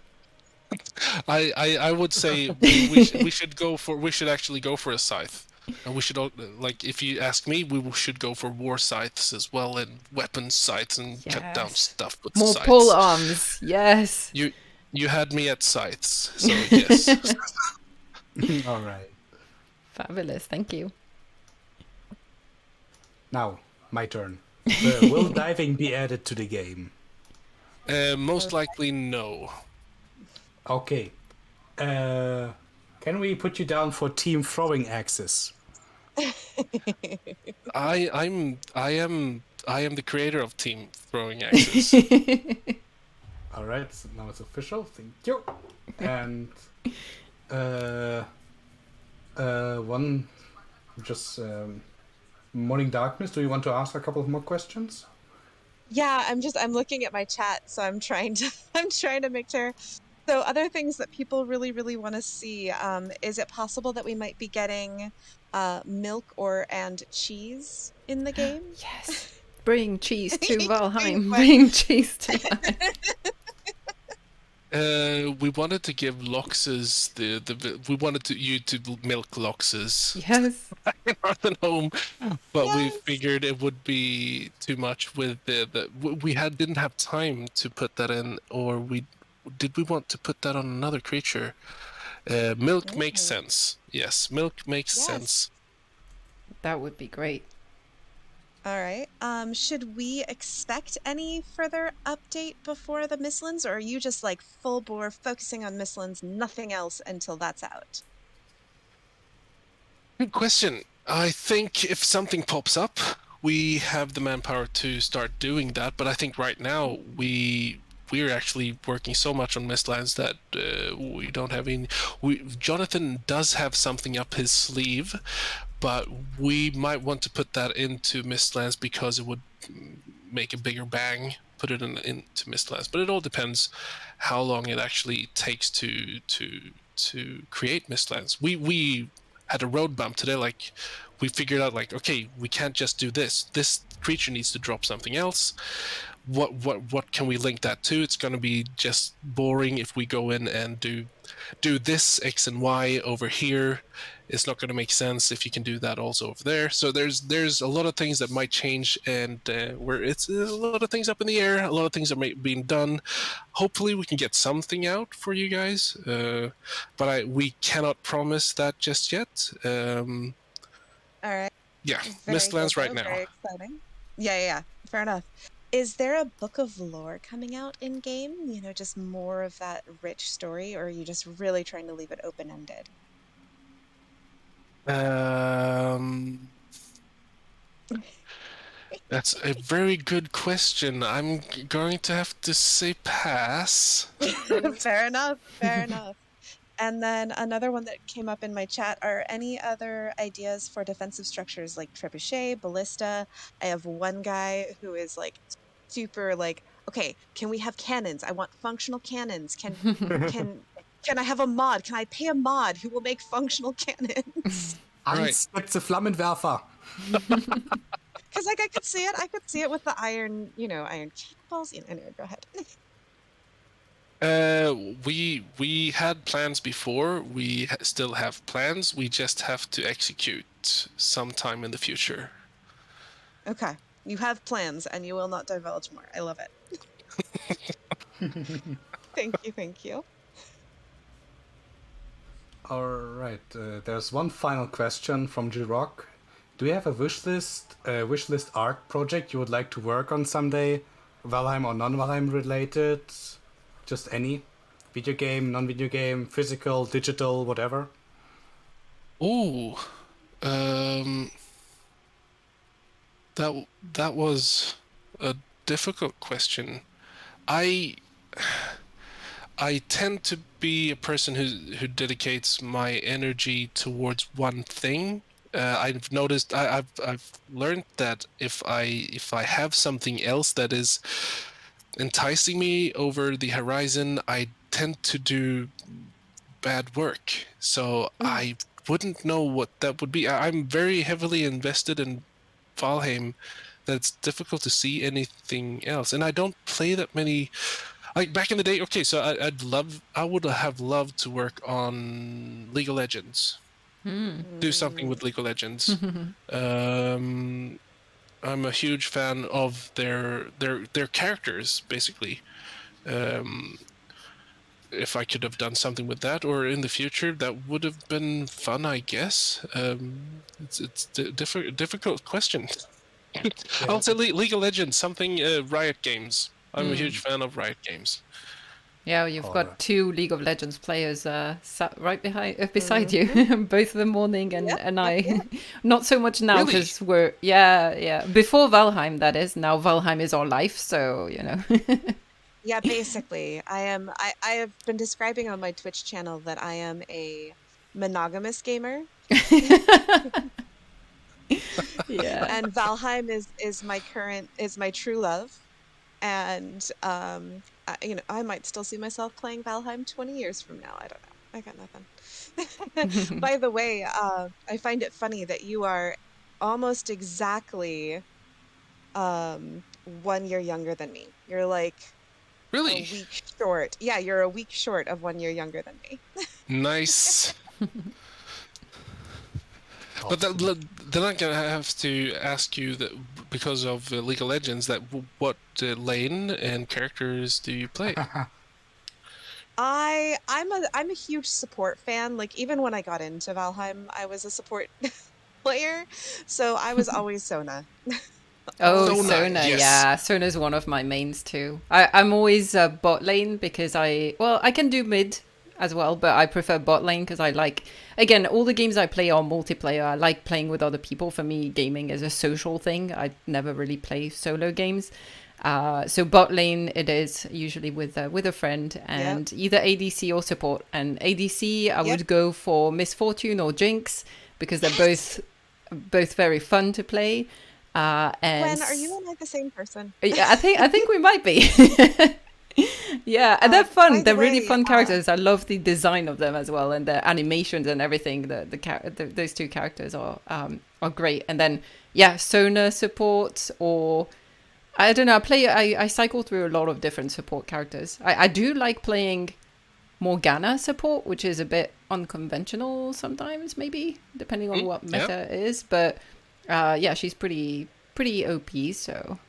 I would say we should actually go for a scythe, and we should like, if you ask me, we should go for war scythes as well, and weapon scythes, and cut down Yes. stuff with More pole scythes. arms. Yes. You had me at scythes, so yes. All right. Fabulous. Thank you. Now, my turn. Will diving be added to the game? Most likely no. Okay. Can we put you down for team throwing axes? I am the creator of Team Throwing Axes. All right, so now it's official. Thank you. And one just Morning Darkness. Do you want to ask a couple of more questions? Yeah, I'm looking at my chat, so I'm trying to make sure. So other things that people really, really want to see, is it possible that we might be getting milk and cheese in the game? Yes. Bring cheese to Bring Valheim. what? Bring cheese to Valheim. We wanted to give Loxes we wanted you to milk Loxes Yes. in Northern Home, but we Yes. figured it would be too much with we didn't have time to put that in, or we want to put that on another creature. Milk makes sense. Yes, milk makes sense. That would be great. All right. Should we expect any further update before the Mistlands, or are you just like full bore focusing on Mistlands, nothing else until that's out? Good question. I think if something pops up, we have the manpower to start doing that. But I think right now we're actually working so much on Mistlands that we don't have any. Jonathan does have something up his sleeve, but we might want to put that into Mistlands because it would make a bigger bang. Put it into Mistlands, but it all depends how long it actually takes to create Mistlands. We had a road bump today. Like, we figured out, like, okay, we can't just do this. This creature needs to drop something else. What can we link that to? It's going to be just boring if we go in and do this X and Y over here. It's not going to make sense if you can do that also over there. So there's a lot of things that might change, and where it's a lot of things up in the air, a lot of things are being done. Hopefully we can get something out for you guys, but we cannot promise that just yet. All right. Yeah, Very Mistlands good, right though. now. Very exciting. Yeah. Fair enough. Is there a book of lore coming out in game? You know, just more of that rich story, or are you just really trying to leave it open-ended? That's a very good question. I'm going to have to say pass. Fair enough. And then another one that came up in my chat, are any other ideas for defensive structures like Trebuchet, Ballista? I have one guy who is like super like, okay, can we have cannons? I want functional cannons. Can I have a mod? Can I pay a mod who will make functional cannons? Hans, it's a Flammenwerfer. Because like I could see it with the iron cannonballs. Anyway, go ahead. We had plans before. We still have plans. We just have to execute sometime in the future. Okay, you have plans and you will not divulge more. I love it. Thank you. All right, there's one final question from Jiroc. Do you have a wishlist art project you would like to work on someday? Valheim or non-Valheim related? Just any? Video game, non-video game, physical, digital, whatever? Ooh. That was a difficult question. I tend to be a person who dedicates my energy towards one thing. I've noticed, I've learned that if I have something else that is enticing me over the horizon, I tend to do bad work. So I wouldn't know what that would be. I'm very heavily invested in Valheim that it's difficult to see anything else. And I don't play that many. Like back in the day, okay, so I would have loved to work on League of Legends, do something with League of Legends. I'm a huge fan of their characters, basically. If I could have done something with that, or in the future, that would have been fun, I guess. It's a difficult question. I'll say League of Legends, something Riot Games. I'm a huge fan of Riot Games. Yeah, you've got 2 League of Legends players sat right beside you, both the morning and I. Yeah. Not so much now Really? because we're before Valheim, that is. Now Valheim is our life, so you know. Yeah, basically, I have been describing on my Twitch channel that I am a monogamous gamer. Yeah. And Valheim is my true love. And I might still see myself playing Valheim 20 years from now. I don't know. I got nothing. By the way, I find it funny that you are almost exactly 1 year younger than me. You're like Really? a week short. Yeah, you're a week short of 1 year younger than me. Nice. But then I'm gonna have to ask you that because of League of Legends, that what lane and characters do you play? I'm a huge support fan. Like even when I got into Valheim, I was a support player, so I was always Sona. Oh, Sona, Sona, yes. yeah. Sona's one of my mains too. I'm always bot lane because I can do mid as well, but I prefer bot lane because I like, again, all the games I play are multiplayer. I like playing with other people. For me, gaming is a social thing. I never really play solo games. So bot lane it is usually with a friend, and either ADC or support. And ADC I would go for Misfortune or Jinx because they're both very fun to play. And Gwen, are you and I the same person? Yeah, I think we might be. Yeah, and they're by fun. the They're really way, fun characters. I love the design of them as well, and the animations and everything. Those 2 characters are great. And then Sona support, or I don't know. I cycle through a lot of different support characters. I do like playing Morgana support, which is a bit unconventional sometimes, maybe depending on what meta it is. But she's pretty OP. So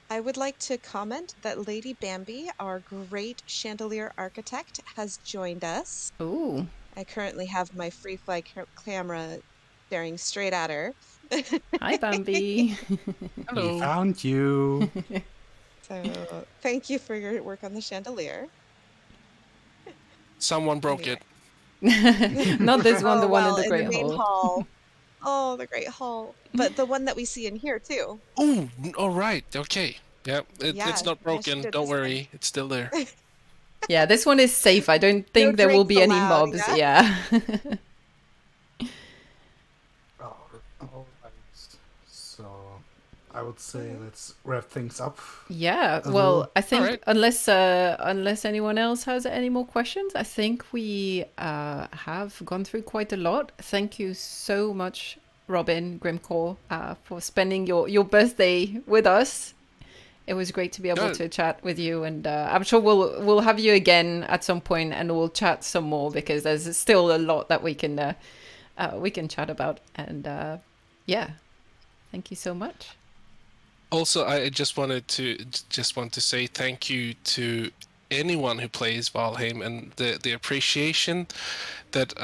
I would like to comment that Lady Bambi, our great Chandelier architect, has joined us. ooh, I currently have my free fly camera staring straight at her. hi Bambi. We found you. So thank you for your work on the Chandelier. Someone broke it. Not this one, the one in the in Great the main Hall. hall. Oh, the Great Hall. But the one that we see in here too. Oh, all right. Okay. Yeah, Yeah, it's not I broken. should Don't this one. worry. It's still there. Yeah, this one is safe. I don't think there will drinks be any allowed, mobs. yeah? Yeah. All right. So I would say let's wrap things up. Yeah. As Well, well. I think Alright. unless anyone else has any more questions, I think we have gone through quite a lot. Thank you so much, Robin Grimmcore, for spending your birthday with us. It was great to be able to chat with you, and I'm sure we'll have you again at some point, and we'll chat some more because there's still a lot that we can chat about. And thank you so much. Also, I just want to say thank you to anyone who plays Valheim, and the appreciation that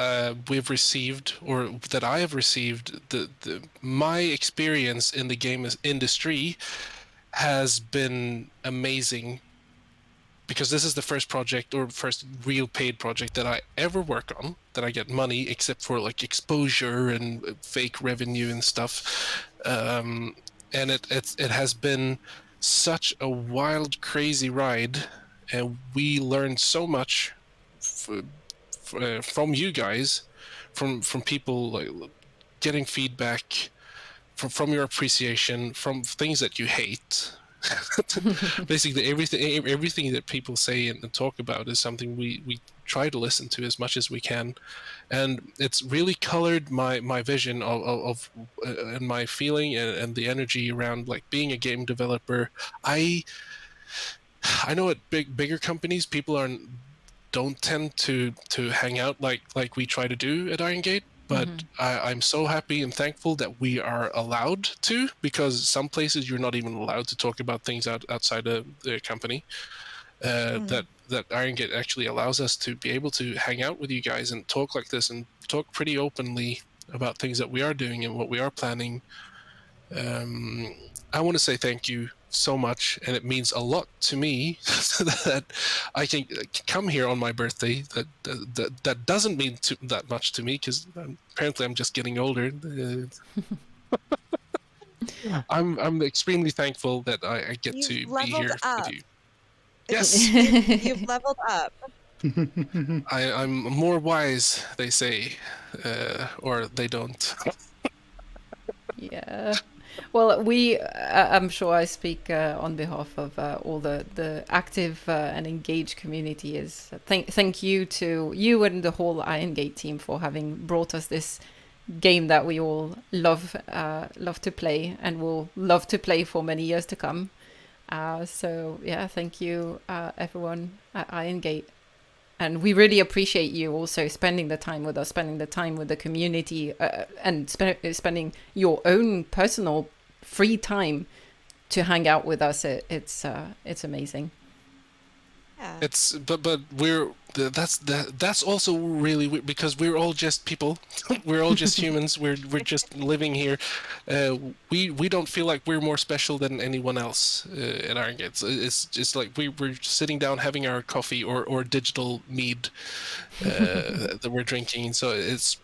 we've received, or that I have received. My experience in the game industry has been amazing, because this is the first project, or first real paid project, that I ever work on that I get money, except for like exposure and fake revenue and stuff. And it has been such a wild, crazy ride, and we learned so much from you guys, from people, like getting feedback from your appreciation, from things that you hate, Basically, everything that people say and talk about is something we try to listen to as much as we can, and it's really colored my vision of and my feeling and the energy around like being a game developer. I know at bigger companies people don't tend to hang out like we try to do at Irongate. But I'm so happy and thankful that we are allowed to, because some places you're not even allowed to talk about things outside of the company. That Irongate actually allows us to be able to hang out with you guys and talk like this and talk pretty openly about things that we are doing and what we are planning. I want to say thank you so much, and it means a lot to me that I can come here on my birthday. That doesn't mean that much to me, because apparently I'm just getting older. I'm extremely thankful that I get You've to be leveled here up. with you. Yes, You've leveled up. I'm more wise, they say, or they don't. Yeah. Well, I'm sure I speak on behalf of all the active and engaged community. Thank you to you and the whole Irongate team for having brought us this game that we all love to play and will love to play for many years to come. So yeah, thank you everyone at Irongate. And we really appreciate you also spending the time with us, spending the time with the community, and spending your own personal free time to hang out with us. It's amazing. Yeah. It's but that's also really weird, because we're all just people. We're all just humans. We're just living here. We don't feel like we're more special than anyone else at Irongate. It's just like we're sitting down having our coffee or digital mead that we're drinking. So it's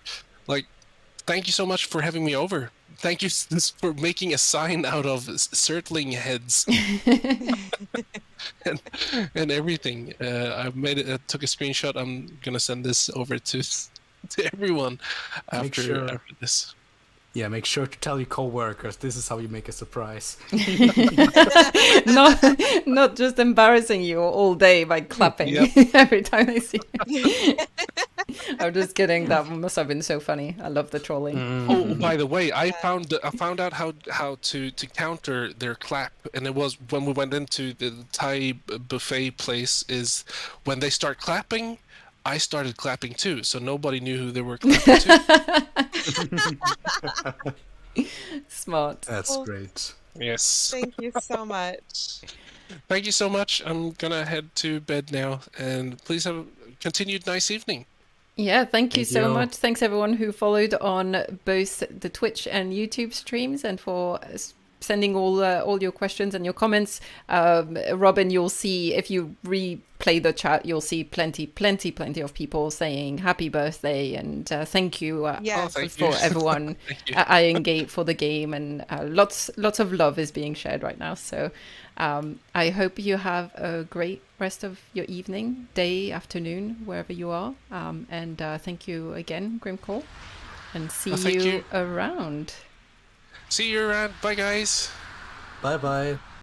like, thank you so much for having me over. Thank you for making a sign out of circling heads and everything. I took a screenshot. I'm gonna send this over to everyone after this. Yeah, make sure to tell your co-workers this is how you make a surprise. not just embarrassing you all day by clapping every time I see it. I'm just kidding. That must have been so funny. I love the trolling. Oh, by the way, I found out how to counter their clap, and it was when we went into the Thai buffet place. Is when they start clapping, I started clapping too, so nobody knew who they were clapping to. Smart. That's great. Yes. Thank you so much. Thank you so much. I'm gonna head to bed now, and please have a continued nice evening. Yeah, thank you so much. Thanks everyone who followed on both the Twitch and YouTube streams, and for sending all your questions and your comments. Robin, you'll see if you replay the chat, you'll see plenty of people saying happy birthday and thank you, for everyone at Irongate for the game, and lots of love is being shared right now. So I hope you have a great rest of your evening, day, afternoon, wherever you are. And thank you again, Grimmcore, and see you around. See you around. Bye, guys. Bye-bye.